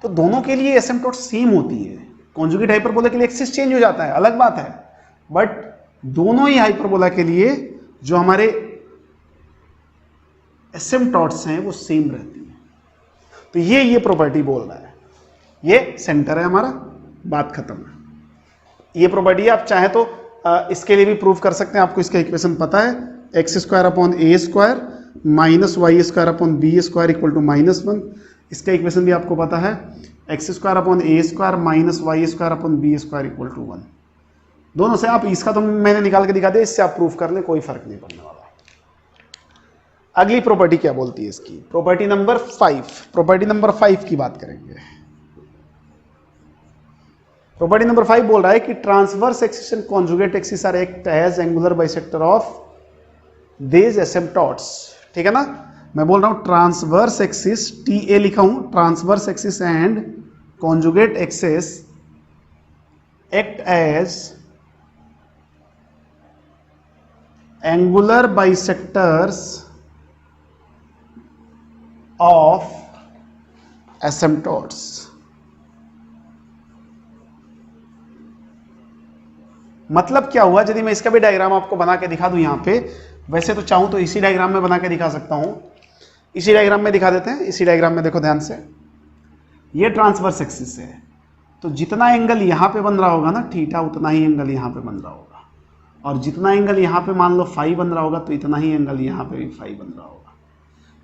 तो दोनों के लिए एसिम्पटॉट सेम होती है। कॉन्जुगेट हाइपरबोला के लिए एक्सिस चेंज हो जाता है, अलग बात है, बट दोनों ही हाइपरबोला के लिए जो हमारे एसिम्पटॉट्स हैं वो सेम रहती है। तो ये प्रॉपर्टी बोल रहा है, ये सेंटर है हमारा, बात खत्म है। ये प्रॉपर्टी आप चाहे तो इसके लिए भी प्रूव कर सकते हैं, आपको इसका इक्वेशन पता है, x square upon A square minus Y square upon B square equal to -1। इसका इक्वेशन भी आपको पता है, x square upon A square minus Y square upon B square equal to 1। दोनों से आप, इसका तो मैंने निकाल के दिखा दिया, इससे आप प्रूफ कर लें, कोई फर्क नहीं पड़ने वाला। अगली प्रॉपर्टी क्या बोलती है इसकी, प्रॉपर्टी नंबर 5। प्रॉपर्टी नंबर 5 की बात करेंगे। प्रॉपर्टी नंबर 5 बोल रहा है कि transverse axis and conjugate axis are act as angular bisector of these asymptotes, ठीक है ना। मैं बोल रहा हूं ट्रांसवर्स एक्सिस, टी ए लिखा हूं, transverse axis and conjugate axis act as angular bisectors of asymptotes। मतलब क्या हुआ, यदि मैं इसका भी डायग्राम आपको बना के दिखा दूं यहां पे, वैसे तो चाहूं तो इसी डायग्राम में बना के दिखा सकता हूं, इसी डायग्राम में दिखा देते हैं। इसी डायग्राम में देखो ध्यान से, ये ट्रांसवर्स एक्सिस है, तो जितना एंगल यहां पे बन रहा होगा ना थीटा, उतना ही एंगल यहां पे बन रहा होगा, और जितना एंगल यहां पे मान लो फाई बन रहा होगा, तो इतना ही एंगल यहां पे भी फाई बन रहा होगा।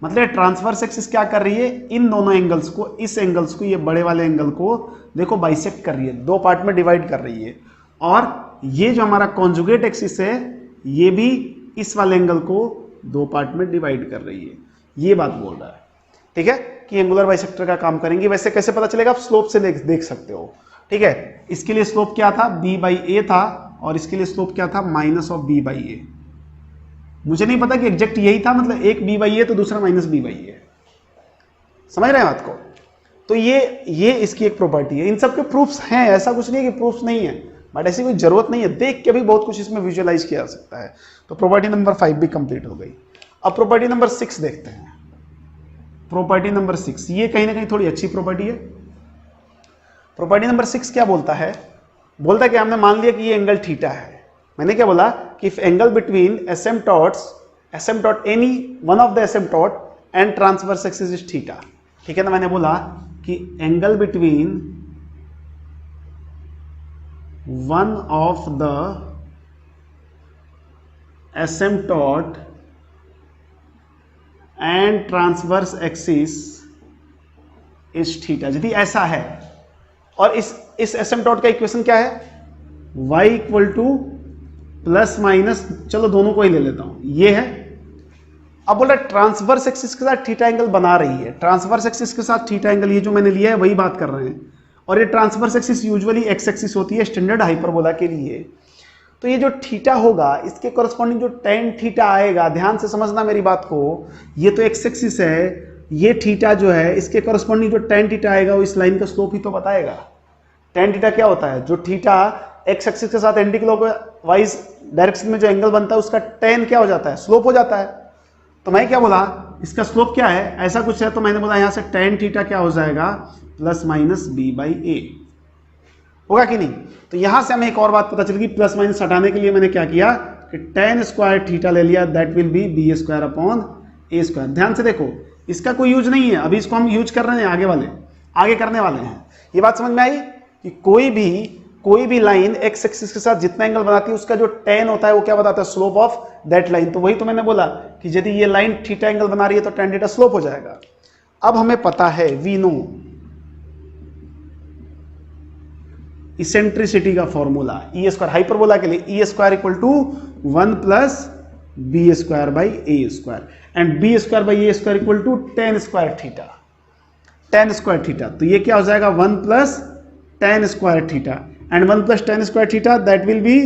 मतलब ट्रांसवर्स एक्सिस क्या कर रही है, इन दोनों एंगल्स को, इस एंगल्स को, ये बड़े वाले एंगल को देखो बाइसेक्ट कर रही है, दो पार्ट में डिवाइड कर रही है, और ये जो हमारा कॉन्जुगेट एक्सिस है, ये भी इस वाले एंगल को दो पार्ट में डिवाइड कर रही है। ये बात बोल रहा है, ठीक है, कि एंगुलर बाइसेक्टर का काम करेंगे। वैसे कैसे पता चलेगा, आप स्लोप से देख सकते हो, ठीक है। इसके लिए स्लोप क्या था, b बाई ए था, और इसके लिए स्लोप क्या था, माइनस ऑफ b बाई ए। मुझे नहीं पता कि एग्जैक्ट यही था, मतलब एक b बाई ए तो दूसरा माइनस b बाई ए। समझ रहे हैं बात को। तो ये इसकी एक प्रॉपर्टी है। इन सब के प्रूफ्स हैं, ऐसा कुछ नहीं है कि प्रूफ्स नहीं है, बट ऐसी कोई जरूरत नहीं है, देख के भी बहुत कुछ इसमें विजुअलाइज किया जा सकता है। तो प्रॉपर्टी नंबर 5 भी कंप्लीट हो गई। अब प्रॉपर्टी नंबर 6 देखते हैं। प्रॉपर्टी नंबर 6 ये कहीं ना कहीं थोड़ी अच्छी प्रॉपर्टी है। प्रॉपर्टी नंबर 6 क्या बोलता है, बोलता है कि हमने मान लिया कि ये एंगल थीटा है। मैंने क्या बोला कि if angle between asymptote any one of the asymptote and transverse axis is theta, ठीक है ना। मैंने बोला कि angle between one of the asymptote and transverse axis is theta। यदि ऐसा है, और इस एसिम्पटॉट का इक्वेशन क्या है, y equal to plus minus, चलो दोनों को ही ले लेता हूं, ये है। अब बोल रहा है ट्रांसवर्स एक्सिस के साथ थीटा एंगल बना रही है, ट्रांसवर्स एक्सिस के साथ थीटा एंगल, ये जो मैंने लिया है वही बात कर रहे हैं। और ये transverse axis usually x axis होती है स्टैंडर्ड हाइपरबोला के लिए। तो ये जो थीटा होगा, इसके कॉरस्पॉन्डिंग जो टेन थीटा आएगा, ध्यान से समझना मेरी बात को, ये तो एक्स एक्सिस है, ये थीटा जो है इसके कॉरस्पॉन्डिंग जो टेन थीटा आएगा वो इस लाइन का स्लोप ही तो बताएगा। टेन थीटा क्या होता है, जो थीटा एक्स एक्सिस के साथ एंटी क्लॉकवाइज डायरेक्शन में जो एंगल बनता है उसका टेन क्या हो जाता है, स्लोप हो जाता है। तो मैं क्या बोला, इसका स्लोप क्या है, ऐसा कुछ है, तो मैंने बोला यहां से टेन थीटा क्या हो जाएगा, प्लस माइनस बी बाई ए, होगा कि नहीं। तो यहां से हमें एक और बात पता चल गई, प्लस माइनस हटाने के लिए मैंने क्या किया कि टेन स्क्वायर थीटा ले लिया, that will be b square upon A square. ध्यान से देखो, इसका कोई यूज नहीं है, अभी इसको हम यूज कर रहे हैं, आगे करने वाले हैं। ये बात समझ में आई कि कोई भी लाइन एक्स एक्सिस के साथ जितना एंगल बनाती है उसका जो टेन होता है वो क्या बताता है, स्लोप ऑफ दैट लाइन। तो वही तो मैंने बोला कि यदि ये लाइन थीटा एंगल बना रही है तो टेन थीटा स्लोप हो जाएगा। अब हमें पता है, वी नो इसेंट्रिसिटी का फॉर्मूला ई स्क्वायर, हाइपरबोला के लिए e square equal to 1 plus b square by a square, and b square by a square equal to tan square theta, tan square theta. तो ये क्या हो जाएगा, 1 plus tan square theta, and 1 plus tan square theta that will be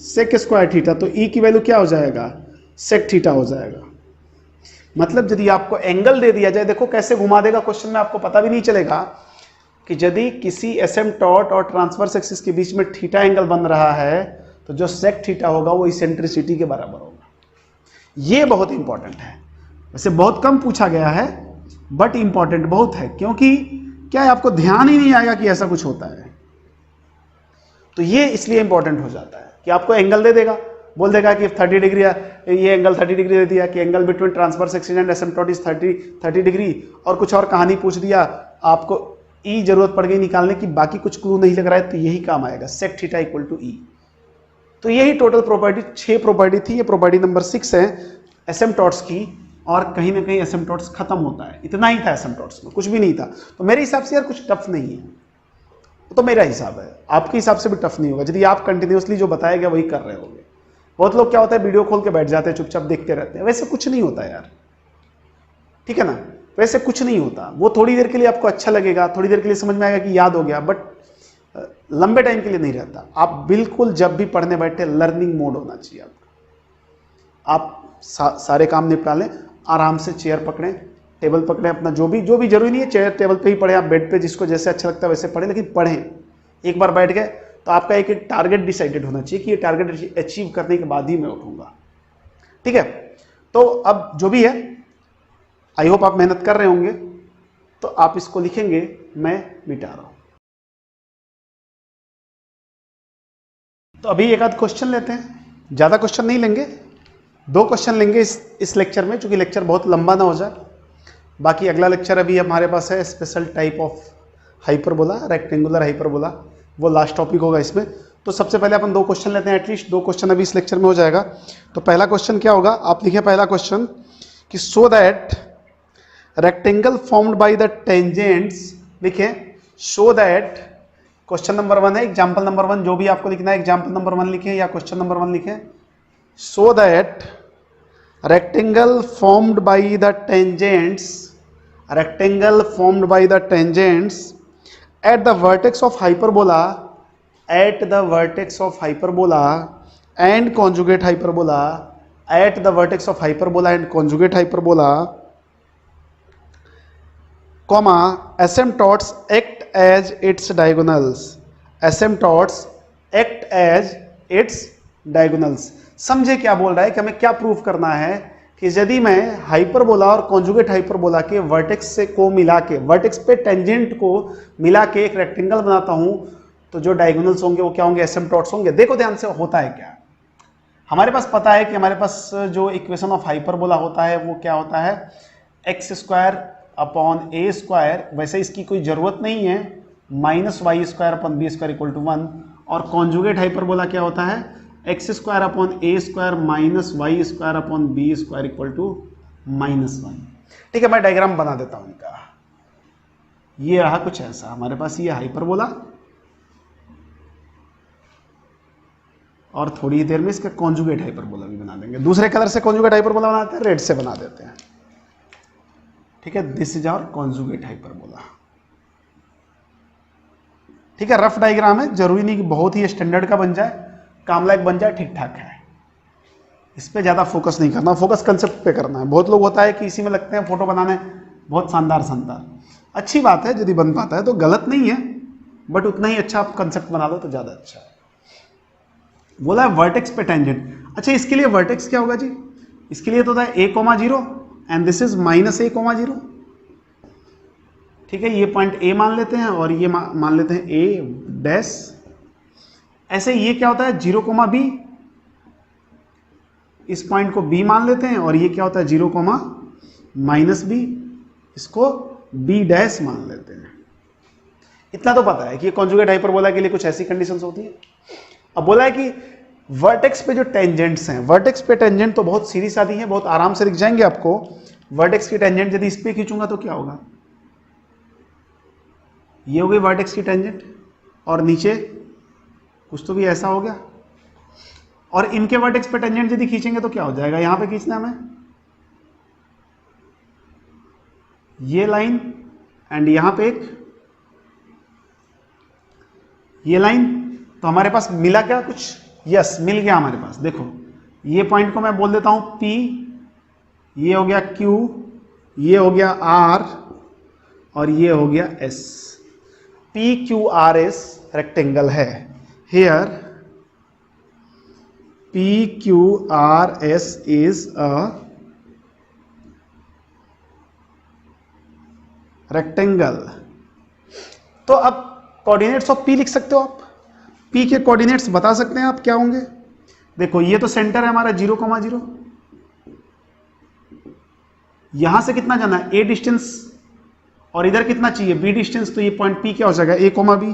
sec square theta. तो ई की वैल्यू क्या हो जाएगा, सेक थीटा हो जाएगा। मतलब यदि आपको एंगल दे दिया जाए, देखो कैसे घुमा देगा क्वेश्चन में, आपको पता भी नहीं चलेगा कि यदि किसी एसिम्पटोट और ट्रांसवर्स एक्सिस के बीच में थीटा एंगल बन रहा है तो जो सेक थीटा होगा वो इसेंट्रिसिटी के बराबर होगा। ये बहुत इंपॉर्टेंट है, वैसे बहुत कम पूछा गया है बट इंपॉर्टेंट बहुत है, क्योंकि क्या है, आपको ध्यान ही नहीं आएगा कि ऐसा कुछ होता है। तो ये इसलिए इंपॉर्टेंट हो जाता है कि आपको एंगल दे देगा, बोल देगा कि 30 डिग्री, ये एंगल 30 डिग्री दे दिया कि angle between transverse axis and asymptote is 30 degree, और कुछ और कहानी पूछ दिया, आपको ई जरूरत पड़ गई निकालने की, बाकी कुछ क्लू नहीं लग रहा है, तो यही काम आएगा, सेक थीटा इक्वल टू ई। तो यही टोटल प्रॉपर्टी 6 प्रॉपर्टी थी, ये प्रॉपर्टी नंबर 6 है एसिम्पटोट्स की, और कहीं ना कहीं एसिम्पटोट्स खत्म होता है, इतना ही था एसिम्पटोट्स में, कुछ भी नहीं था। तो मेरे हिसाब से यार कुछ टफ नहीं है, तो मेरा हिसाब है, आपके हिसाब से भी टफ नहीं होगा यदि आप कंटिन्यूसली जो बताया गया वही कर रहे होगे। बहुत लोग क्या होता है, वीडियो खोल के बैठ जाते हैं, चुपचाप देखते रहते हैं, वैसे कुछ नहीं होता यार, ठीक है ना, वैसे कुछ नहीं होता। वो थोड़ी देर के लिए आपको अच्छा लगेगा, थोड़ी देर के लिए समझ में आएगा कि याद हो गया, बट लंबे टाइम के लिए नहीं रहता। आप बिल्कुल जब भी पढ़ने बैठे लर्निंग मोड होना चाहिए आपका। आप सारे काम निपटा लें, आराम से चेयर पकड़ें, टेबल पकड़ें, अपना जो भी जरूरी नहीं है चेयर टेबल पे ही पढ़ें, आप बेड पे जिसको जैसे अच्छा लगता है वैसे पढ़ें, लेकिन पढ़ें। एक बार बैठ गए तो आपका एक टारगेट डिसाइडेड होना चाहिए कि ये टारगेट अचीव करने के बाद ही मैं उठूंगा, ठीक है। तो अब जो भी है, आई होप आप मेहनत कर रहे होंगे, तो आप इसको लिखेंगे, मैं मिटा रहा हूं। तो अभी एक आध क्वेश्चन लेते हैं, ज्यादा क्वेश्चन नहीं लेंगे, 2 क्वेश्चन लेंगे इस लेक्चर में, क्योंकि लेक्चर बहुत लंबा ना हो जाए। बाकी अगला लेक्चर अभी हमारे पास है special type of hyperbola, rectangular hyperbola, वो लास्ट टॉपिक होगा इसमें। तो सबसे पहले अपन 2 क्वेश्चन लेते हैं, एटलीस्ट 2 क्वेश्चन अभी इस लेक्चर में हो जाएगा। तो पहला क्वेश्चन क्या होगा, आप लिखें पहला क्वेश्चन कि so that rectangle formed by the tangents, लिखें सो दैट, क्वेश्चन नंबर 1 है, एग्जाम्पल नंबर 1, जो भी आपको लिखना है एग्जाम्पल नंबर 1 लिखें या क्वेश्चन नंबर 1 लिखें। So that rectangle formed by the tangents, rectangle formed by the tangents at the vertex of hyperbola, at the vertex of hyperbola and conjugate hyperbola, at the vertex of hyperbola and conjugate hyperbola, comma asymptotes act as its diagonals, asymptotes act as its diagonals। समझे क्या बोल रहा है कि हमें क्या प्रूफ करना है कि यदि मैं हाइपरबोला और कॉन्जुगेट हाइपरबोला के वर्टेक्स से को मिला के, वर्टेक्स पे टेंजेंट को मिला के एक रेक्टेंगल बनाता हूं, तो जो डायगोनल्स होंगे वो क्या होंगे, एसिम्पटोट्स होंगे। देखो ध्यान से, होता है क्या, हमारे पास पता है कि हमारे पास जो इक्वेशन ऑफ हाइपरबोला होता है वो क्या होता है, एक्स स्क्वायर अपॉन ए स्क्वायर, वैसे इसकी कोई जरूरत नहीं है, minus Y square upon B square equal to 1। और कॉन्जुगेट हाइपरबोला क्या होता है, x square upon A square minus Y square upon B square equal to -1। ठीक है, मैं डायग्राम बना देता हूं इनका। ये रहा कुछ ऐसा, हमारे पास ये हाइपरबोला, और थोड़ी देर में इसका कॉन्जुगेट हाइपरबोला भी बना देंगे। दूसरे कलर से कॉन्जुगेट हाइपरबोला बनाते हैं, रेड से बना देते हैं, ठीक है। This is our conjugate hyperbola, ठीक है। रफ डायग्राम है, जरूरी नहीं कि बहुत ही स्टैंडर्ड का बन जाए, काम लायक बन जाए, ठीक ठाक है। इस पे ज्यादा फोकस नहीं करना, फोकस कंसेप्ट पे करना है। बहुत लोग होता है कि इसी में लगते हैं फोटो बनाने, बहुत शानदार शानदार, अच्छी बात है यदि बन पाता है तो, गलत नहीं है, बट उतना ही अच्छा आप कंसेप्ट बना लो तो ज्यादा अच्छा है। बोला है वर्टेक्स पे टेंजेंट। अच्छा, इसके लिए वर्टेक्स क्या होगा जी, इसके लिए तो होता है a,0 and this is -a,0, ठीक है। ये पॉइंट ए मान लेते हैं और ये मान लेते हैं ए डैश। ऐसे ये क्या होता है 0,b, इस पॉइंट को b मान लेते हैं, और ये क्या होता है 0,-b, इसको b डैश मान लेते हैं। इतना तो पता है कि ये कॉन्जुगेट हाइपरबोला के लिए कुछ ऐसी कंडीशंस होती है। अब बोला है कि वर्टेक्स पे जो टेंजेंट्स हैं, वर्टेक्स पे टेंजेंट तो बहुत सीधी सादी है, बहुत आराम से दिख जाएंगे आपको। वर्टेक्स की टेंजेंट यदि इस पे खींचूंगा तो क्या होगा, ये हो गई वर्टेक्स की टेंजेंट, और नीचे कुछ तो भी ऐसा हो गया, और इनके वर्टेक्स पे टेंजेंट यदि खींचेंगे तो क्या हो जाएगा, यहां पे खींचना हमें ये लाइन, एंड यहां पे एक ये लाइन, तो हमारे पास मिला क्या कुछ, यस मिल गया हमारे पास। देखो ये पॉइंट को मैं बोल देता हूं P, ये हो गया Q, ये हो गया R, और ये हो गया S। PQRS रेक्टेंगल है। Here PQRS is a rectangle. तो अब कोऑर्डिनेट्स ऑफ P लिख सकते हो आप, P के कोऑर्डिनेट्स बता सकते हैं आप क्या होंगे। देखो ये तो सेंटर है हमारा 0,0, यहां से कितना जाना है A डिस्टेंस, और इधर कितना चाहिए B डिस्टेंस, तो ये पॉइंट P क्या हो जाएगा A, B।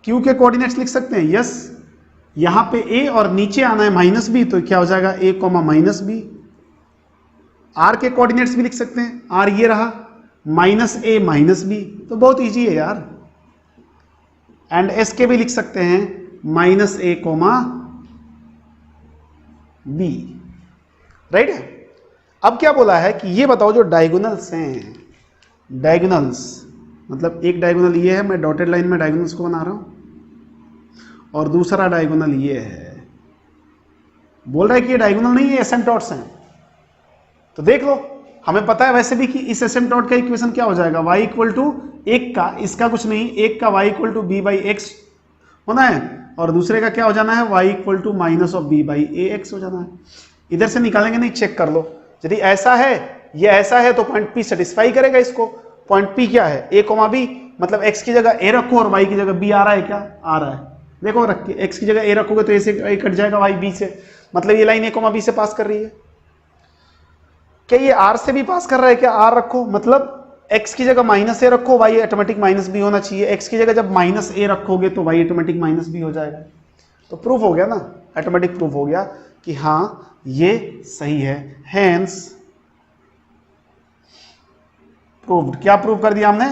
Q के कोऑर्डिनेट्स लिख सकते हैं, यस यहां पे A और नीचे आना है -B, तो क्या हो जाएगा A, -B। R के कोऑर्डिनेट्स भी लिख सकते हैं, R ये रहा -A -B, तो बहुत इजी है यार। एंड S के भी लिख सकते हैं -A, B, राइट। अब क्या बोला है कि ये बताओ जो डायगोनल्स हैं, डायगोनल्स मतलब एक डायगोनल ये है, मैं डॉटेड लाइन में डायगोनल्स को बना रहा हूं, और दूसरा डायगोनल ये है। बोल रहा है कि ये डायगोनल नहीं है, एसिम्पटोट्स हैं। तो देख लो, हमें पता है वैसे भी कि इस एसिम्पटोट का इक्वेशन क्या हो जाएगा, y इक्वल टू एक का, इसका कुछ नहीं, एक का y इक्वल टू b/x होना है, और दूसरे का क्या हो जाना है, y इक्वल टू -b/ax हो जाना है। इधर से निकालेंगे नहीं, चेक कर लो, यदि ऐसा है, ये ऐसा है, तो पॉइंट P सेटिस्फाई करेगा इसको। पॉइंट P क्या है, a, b, मतलब x की जगह a रखो और y की जगह b आ रहा है, क्या आ रहा है, देखो रख के x की जगह a रखोगे तो a से a कट जाएगा, y b से, मतलब ये लाइन a, b से पास कर रही है। क्या ये r से भी पास कर रहा है, क्या r रखो, मतलब x की जगह -a रखो, y ऑटोमेटिक -b होना चाहिए। x की जगह जब -a रखोगे तो y ऑटोमेटिक -b हो जाएगा। तो प्रूफ हो गया ना, ऑटोमेटिक प्रूफ हो गया कि हाँ ये सही है। हेंस प्रूव्ड, क्या प्रूव कर दिया हमने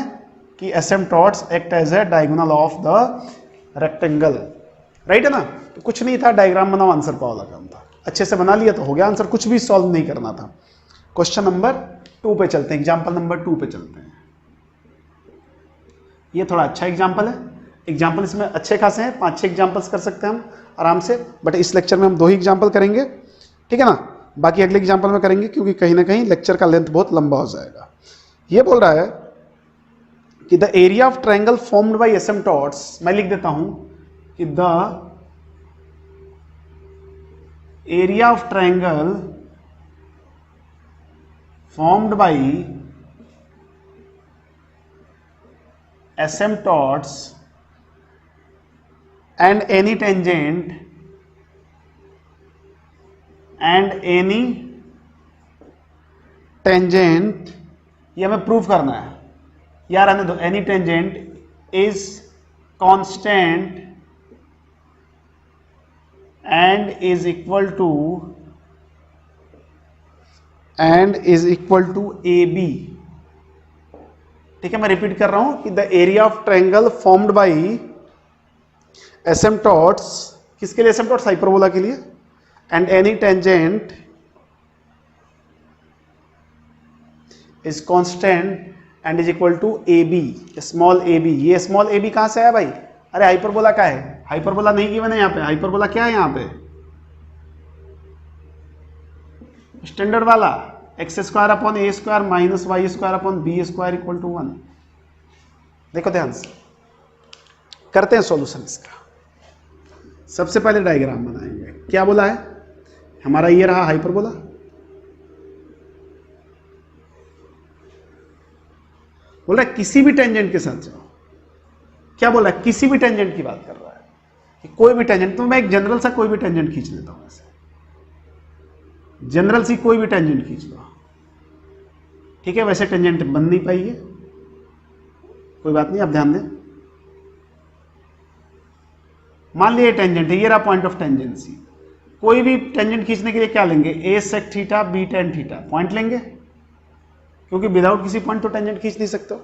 कि asymptotes act as a diagonal of the rectangle, right है ना। तो कुछ नहीं था, डायग्राम बनाओ, आंसर पाओ वाला काम था, अच्छे से बना लिया तो हो गया आंसर, कुछ भी सॉल्व नहीं करना था। क्वेश्चन नंबर 2 पे चलते हैं, एग्जाम्पल नंबर 2 पे चलते हैं। ये थोड़ा अच्छा एग्जाम्पल है, एग्जाम्पल इसमें अच्छे खासे हैं, 5-6 एग्जाम्पल्स कर सकते हैं हम आराम से, बट इस लेक्चर में हम 2 ही एग्जाम्पल करेंगे, ठीक है ना। बाकी अगले एग्जाम्पल में करेंगे, क्योंकि कहीं ना कहीं लेक्चर का लेंथ बहुत लंबा हो जाएगा। ये बोल रहा है कि the area of triangle formed by asymptotes, मैं लिख देता हूं कि the area of triangle formed by asymptotes and any tangent ये हमें प्रूफ करना है यार, आने दो। Any tangent is constant and is equal to AB, ठीक है। मैं रिपीट कर रहा हूं कि the area of triangle formed by asymptotes, किसके लिए एसिम्पटोट्स, हाइपरबोला के लिए, and any tangent is constant and is equal to AB, small AB। ये स्मॉल AB कहां से आया भाई, अरे हाइपरबोला का है, हाइपरबोला नहीं गिवन है यहाँ पे, हाइपरबोला क्या है यहाँ पे, स्टैंडर्ड वाला x² upon a² minus y² upon b² equal to 1। देखो ध्यान से करते हैं सॉल्यूशन इसका। सबसे पहले डायग्राम बनाएंगे, क्या बोला है हमारा, ये रहा हाइपरबोला, बोल रहा है किसी भी टेंजेंट के साथ जाओ, क्या बोला है, किसी भी टेंजेंट की बात कर रहा है कि कोई भी टेंजेंट, तो मैं एक जनरल सा कोई भी टेंजेंट खींच लेता हूं, ऐसे जनरल सी कोई भी टेंजेंट खींच लो, ठीक है। वैसे टेंजेंट बन नहीं पाई है, कोई बात नहीं, आप ध्यान दें। मान लिया टेंजेंट है, ये रहा पॉइंट ऑफ टेंजेंसी। कोई भी टेंजेंट खींचने के लिए क्या लेंगे, a sec theta b tan theta, point लेंगे, क्योंकि विदाउट किसी पॉइंट तो टेंजेंट खींच नहीं सकते हो।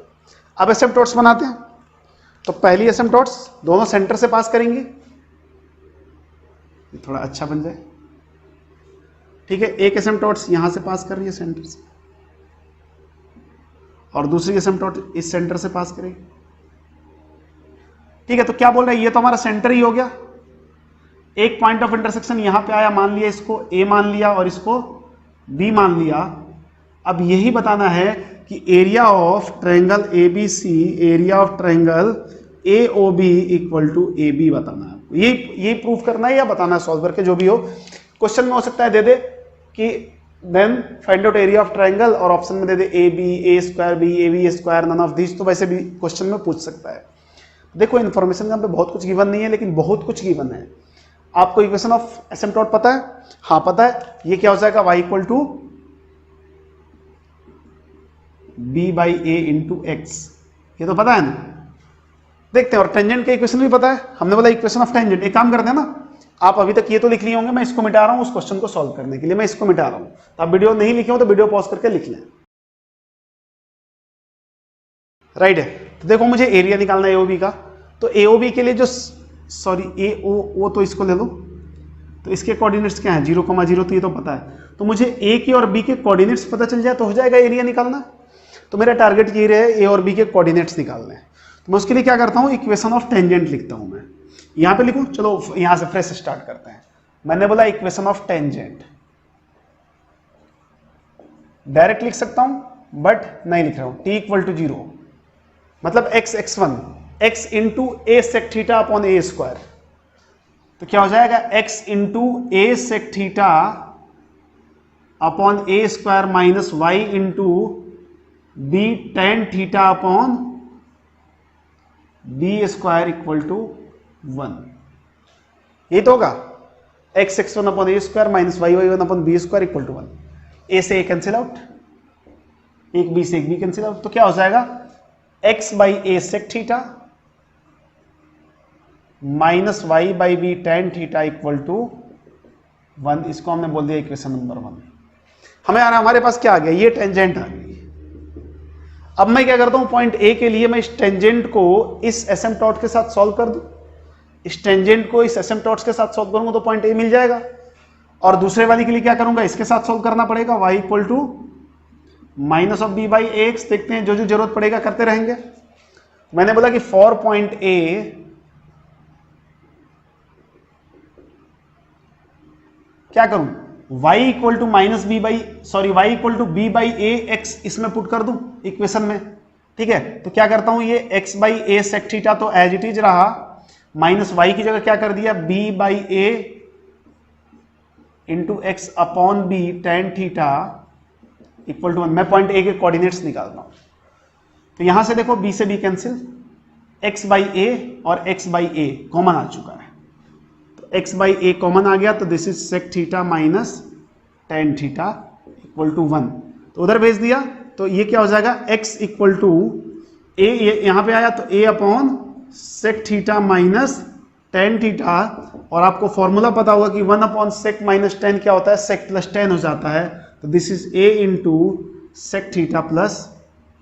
अब एसिम्पटोट्स बनाते हैं। तो पहली एसिम्पटोट्स दोनों सेंटर से पास करेंगे, थोड़ा अच्छा बन जाए, ठीक है। एक एसिम्पटोट्स यहां से पास कर रही है सेंटर से, और दूसरी एसिम्पटोट इस सेंटर से पास करेगी, ठीक है। तो क्या बोल रहा है, ये तो हमारा सेंटर ही हो गया। एक पॉइंट ऑफ इंटरसेक्शन यहां पे आया, मान लिया इसको ए मान लिया और इसको बी मान लिया। अब यही बताना है कि area of triangle ABC, area of triangle AOB equal to AB बताना है। ये प्रूफ करना है या बताना है सॉल्व करके, जो भी हो। क्वेश्चन में हो सकता है दे दे कि then find out area of triangle, और ऑप्शन में दे दे AB, A² B, AB A², none of this, तो वैसे भी क्वेश्चन में पूछ सकता है। देखो इन्फॉर्मेशन यहाँ पे बहुत कुछ गिवन नहीं है, लेकिन बहुत कुछ गिवन है। आपको इक्वेशन ऑफ एसिम्पटोट पता है? हाँ पता है। ये क्या हो जाएगा, y equal to B/A into x, ये तो पता है ना। देखते हैं, और टेंजेंट का इक्वेशन भी पता है, हमने बोला इक्वेशन ऑफ टेंजेंट। एक काम करते हैं ना, आप अभी तक ये तो लिख लिए होंगे, मैं इसको मिटा रहा हूं उस क्वेश्चन को सॉल्व करने के लिए, मैं इसको मिटा रहा हूं। तो आप वीडियो नहीं लिखे हो तो वीडियो पॉज करके लिख लें, राइट है। तो देखो मुझे एरिया निकालना है एओबी का, तो एओबी के लिए जो सॉरी एओ तो इसको ले लो, तो इसके कोऑर्डिनेट्स क्या है 0,0, तो ये तो पता है। तो मुझे ए के और बी के कोऑर्डिनेट्स पता चल जाए तो हो जाएगा एरिया निकालना। तो मेरा टारगेट ये रहे ए और बी के कोऑर्डिनेट्स निकालने हैं। तो मैं उसके लिए क्या करता हूं, इक्वेशन ऑफ टेंजेंट लिखता हूं। मैं यहां पे लिखूं, चलो यहां से फ्रेश स्टार्ट करते हैं। मैंने बोला इक्वेशन ऑफ टेंजेंट, डायरेक्ट लिख सकता हूं बट नहीं लिख रहा हूं। t इक्वल टू 0 मतलब x1 x into a sec theta upon A square. तो क्या हो जाएगा, x into a sec theta upon A square minus y into b tan theta upon B square equal to 1। ये तो होगा x1 upon A square minus y1 upon B square equal to 1। A से ए कैंसिल आउट, एक बी से एक बी कैंसिल आउट। तो क्या हो जाएगा, x by a sec theta minus y by b tan theta equal to 1। इसको हमने बोल दिया इक्वेशन नंबर 1। हमें हमारे पास क्या आ गया, ये टेंजेंट आ गई। अब मैं क्या करता हूं, पॉइंट ए के लिए मैं इस टेंजेंट को इस एसिम्पटोट के साथ सॉल्व कर दूं। इस टेंजेंट को इस एसिम्पटोट्स के साथ सॉल्व करूंगा तो पॉइंट ए मिल जाएगा। और दूसरे वाली के लिए क्या करूंगा, इसके साथ सॉल्व करना पड़ेगा, y equal to minus of b by x. देखते हैं जो जो जरूरत पड़ेगा करते रहेंगे। मैंने बोला कि फॉर पॉइंट ए क्या करूं, y equal to minus b by y equal to b by a x इसमें पुट कर दूं इक्वेशन में, ठीक है। तो क्या करता हूं, ये x by a sec theta तो एज इट इज रहा, माइनस y की जगह क्या कर दिया b by a into x upon b tan theta equal to 1। मैं पॉइंट ए के कोऑर्डिनेट्स निकाल रहा हूं। तो यहां से देखो b से b cancel, x by a और x बाई ए कॉमन आ चुका है। तो x बाई ए कॉमन आ गया, तो this is sec theta minus tan theta equal to 1। तो उधर भेज दिया, तो ये क्या हो जाएगा, x इक्वल टू ए, यहां पे आया तो a upon sec theta minus tan theta. और आपको फॉर्मूला पता होगा कि 1 अपॉन सेक माइनस टेन क्या होता है, सेक प्लस टेन हो जाता है। तो this is a into sec theta plus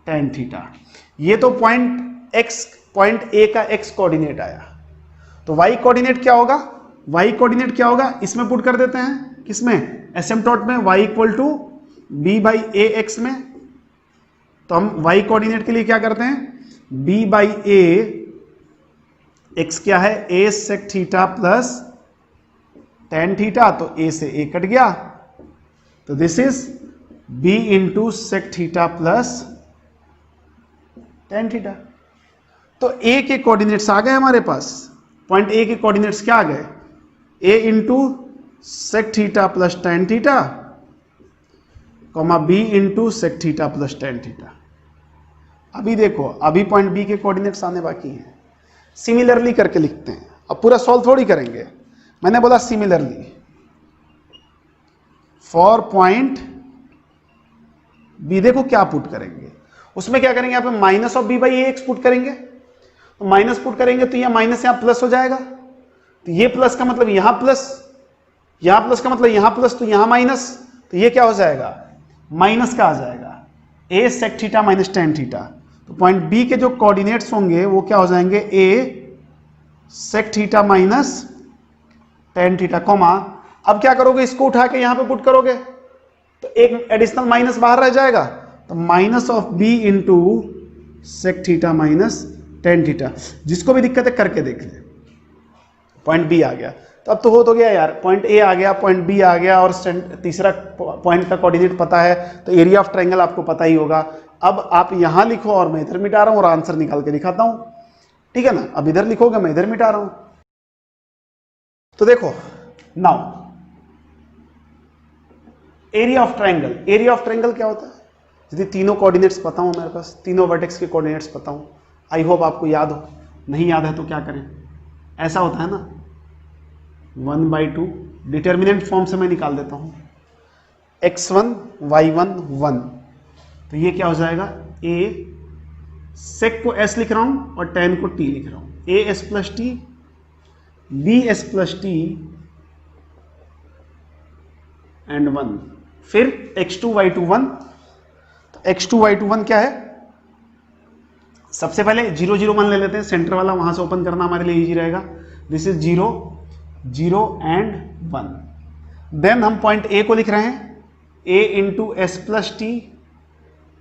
tan theta. ये तो पॉइंट ए का x कोऑर्डिनेट आया। तो y कोऑर्डिनेट क्या होगा, y कोऑर्डिनेट क्या होगा, इसमें पुट कर देते हैं, किसमें, एसिम्पटोट में, y equal to b by a x में। तो हम y कोऑर्डिनेट के लिए क्या करते हैं, b बाई ए एक्स क्या है, a sec theta plus tan theta. तो a से a कट गया, तो this is b into sec theta plus tan theta. तो a के कोऑर्डिनेट्स आ गए हमारे पास। पॉइंट a के कोऑर्डिनेट्स क्या आ गए, a into sec theta plus tan theta comma b into sec theta plus tan theta. अभी देखो, अभी पॉइंट b के कोऑर्डिनेट्स आने बाकी हैं। सिमिलरली करके लिखते हैं, अब पूरा सॉल्व थोड़ी करेंगे। मैंने बोला सिमिलरली फॉर पॉइंट बी। देखो क्या पुट करेंगे, उसमें क्या करेंगे, यहाँ पे minus of b by a x put करेंगे। तो माइनस पुट करेंगे तो यह माइनस यहां प्लस हो जाएगा। तो ये प्लस का मतलब यहां प्लस, यहां प्लस का मतलब यहां प्लस, तो यहां माइनस। तो ये क्या हो जाएगा, माइनस का आ जाएगा। A sec theta minus tan theta. तो पॉइंट बी के जो कोऑर्डिनेट्स होंगे वो क्या हो जाएंगे, a sec theta minus tan theta, comma अब क्या करोगे, इसको उठा के यहां पे पुट करोगे तो एक एडिशनल माइनस बाहर रह जाएगा, तो minus of b into sec theta minus tan theta. जिसको भी दिक्कत है करके देख ले। पॉइंट बी आ गया, तो अब तो हो तो गया यार, पॉइंट ए आ गया, पॉइंट बी आ गया, और तीसरा पॉइंट का कोऑर्डिनेट पता है, तो एरिया ऑफ ट्रायंगल आपको पता ही होगा। अब आप यहां लिखो और मैं इधर मिटा रहा हूं और आंसर निकाल के दिखाता हूं, ठीक है ना। अब इधर लिखोगे, मैं इधर मिटा रहा हूं। तो देखो now area of triangle, area of triangle क्या होता है, यदि तीनों कोऑर्डिनेट्स पता हो मेरे पास, तीनों वर्टेक्स के कोऑर्डिनेट्स पता हो, आई होप आपको याद हो, नहीं याद है तो क्या करें, ऐसा होता है ना 1/2, डिटर्मिनेंट फॉर्म से मैं निकाल देता हूं, x1 y1 1, तो ये क्या हो जाएगा, a सेक को s लिख रहा हूं और tan को t लिख रहा हूं, as plus T bs plus t and 1, फिर x2 y2 1। तो x2 y2 1 क्या है, सबसे पहले 0 0 1 ले लेते हैं, सेंटर वाला वहां से ओपन करना हमारे लिए इजी रहेगा। This is 0 0 and 1। देन हम पॉइंट ए को लिख रहे हैं, a into s plus t,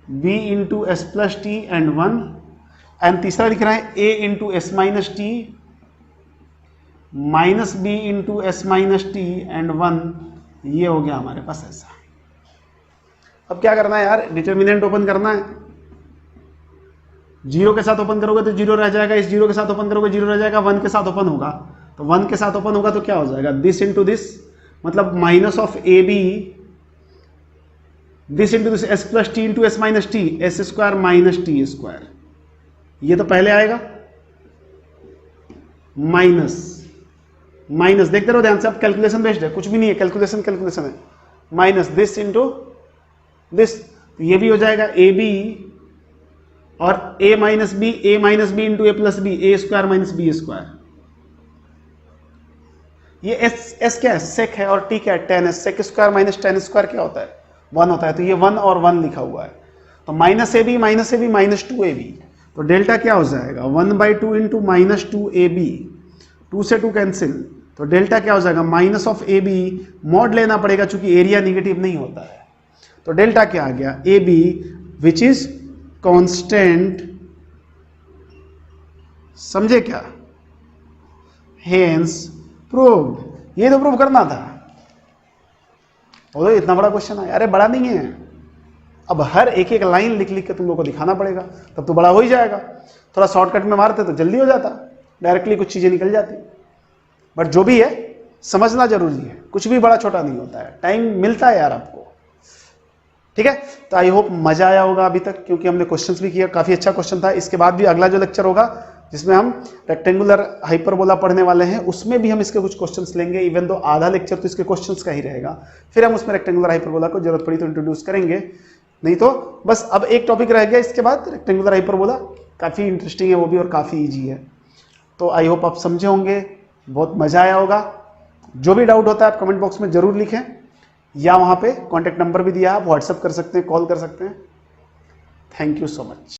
b into s plus t and 1, and तीसरा लिख रहे हैं a into s minus t minus b into s minus t and 1। ये हो गया हमारे पास ऐसा। अब क्या करना है यार, डिटर्मिनेंट ओपन करना है, 0 के साथ ओपन करोगे तो 0 रह जाएगा, इस 0 के साथ ओपन करोगे 0 रह जाएगा, 1 के साथ ओपन होगा तो 1 के साथ ओपन होगा तो क्या हो जाएगा, दिस इंटू दिस, मतलब minus of a b, this into this, s plus t into s minus t, s square minus t square. ये तो पहले आएगा, माइनस माइनस, देखते रहो ध्यान से, अब कैलकुलेशन बेस्ड है, कुछ भी नहीं है, कैलकुलेशन कैलकुलेशन है, माइनस दिस इंटू दिस, ये भी हो जाएगा ए बी, और a minus b into a plus b, a square minus b square. ये एस क्या है, सेक है, और टी क्या है, टेन है। Sec square minus tan square क्या होता है, 1 होता है, तो ये 1 और 1 लिखा हुआ है, तो minus a b minus 2 a b, तो डेल्टा क्या हो जाएगा, 1/2 इंटू माइनस 2 ए बी, 2 से 2 कैंसिल, तो डेल्टा क्या हो जाएगा, minus of a b, mod लेना पड़ेगा चूंकि एरिया निगेटिव नहीं होता है, तो डेल्टा क्या आ गया, a b which is constant, समझे क्या, हेंस प्रूव्ड। ये तो प्रूव करना था, और इतना बड़ा क्वेश्चन है, अरे बड़ा नहीं है, अब हर एक एक लाइन लिख लिख के तुम लोग को दिखाना पड़ेगा, तब तो बड़ा हो ही जाएगा। थोड़ा शॉर्टकट में मारते तो जल्दी हो जाता, डायरेक्टली कुछ चीजें निकल जाती, बट जो भी है समझना जरूरी है, कुछ भी बड़ा छोटा नहीं होता है, टाइम मिलता है यार आपको, ठीक है। तो आई होप मजा आया होगा अभी तक, क्योंकि हमने क्वेश्चंस भी किया, काफी अच्छा क्वेश्चन था। इसके बाद भी अगला जो लेक्चर होगा जिसमें हम रेक्टेंगुलर हाइपरबोला पढ़ने वाले हैं, उसमें भी हम इसके कुछ क्वेश्चंस लेंगे, इवन दो आधा लेक्चर तो इसके क्वेश्चंस का ही रहेगा, फिर हम उसमें रेक्टेंगुलर हाइपरबोला को जरूरत पड़ी तो इंट्रोड्यूस करेंगे, नहीं तो बस अब एक टॉपिक रह गया इसके बाद रेक्टेंगुलर हाइपरबोला, काफी इंटरेस्टिंग है वो भी और काफी ईजी है। तो आई होप आप समझे होंगे, बहुत मजा आया होगा। जो भी डाउट होता है आप कमेंट बॉक्स में जरूर लिखें, या वहां पे कॉन्टैक्ट नंबर भी दिया है, आप व्हाट्सएप कर सकते हैं, कॉल कर सकते हैं। Thank you so much.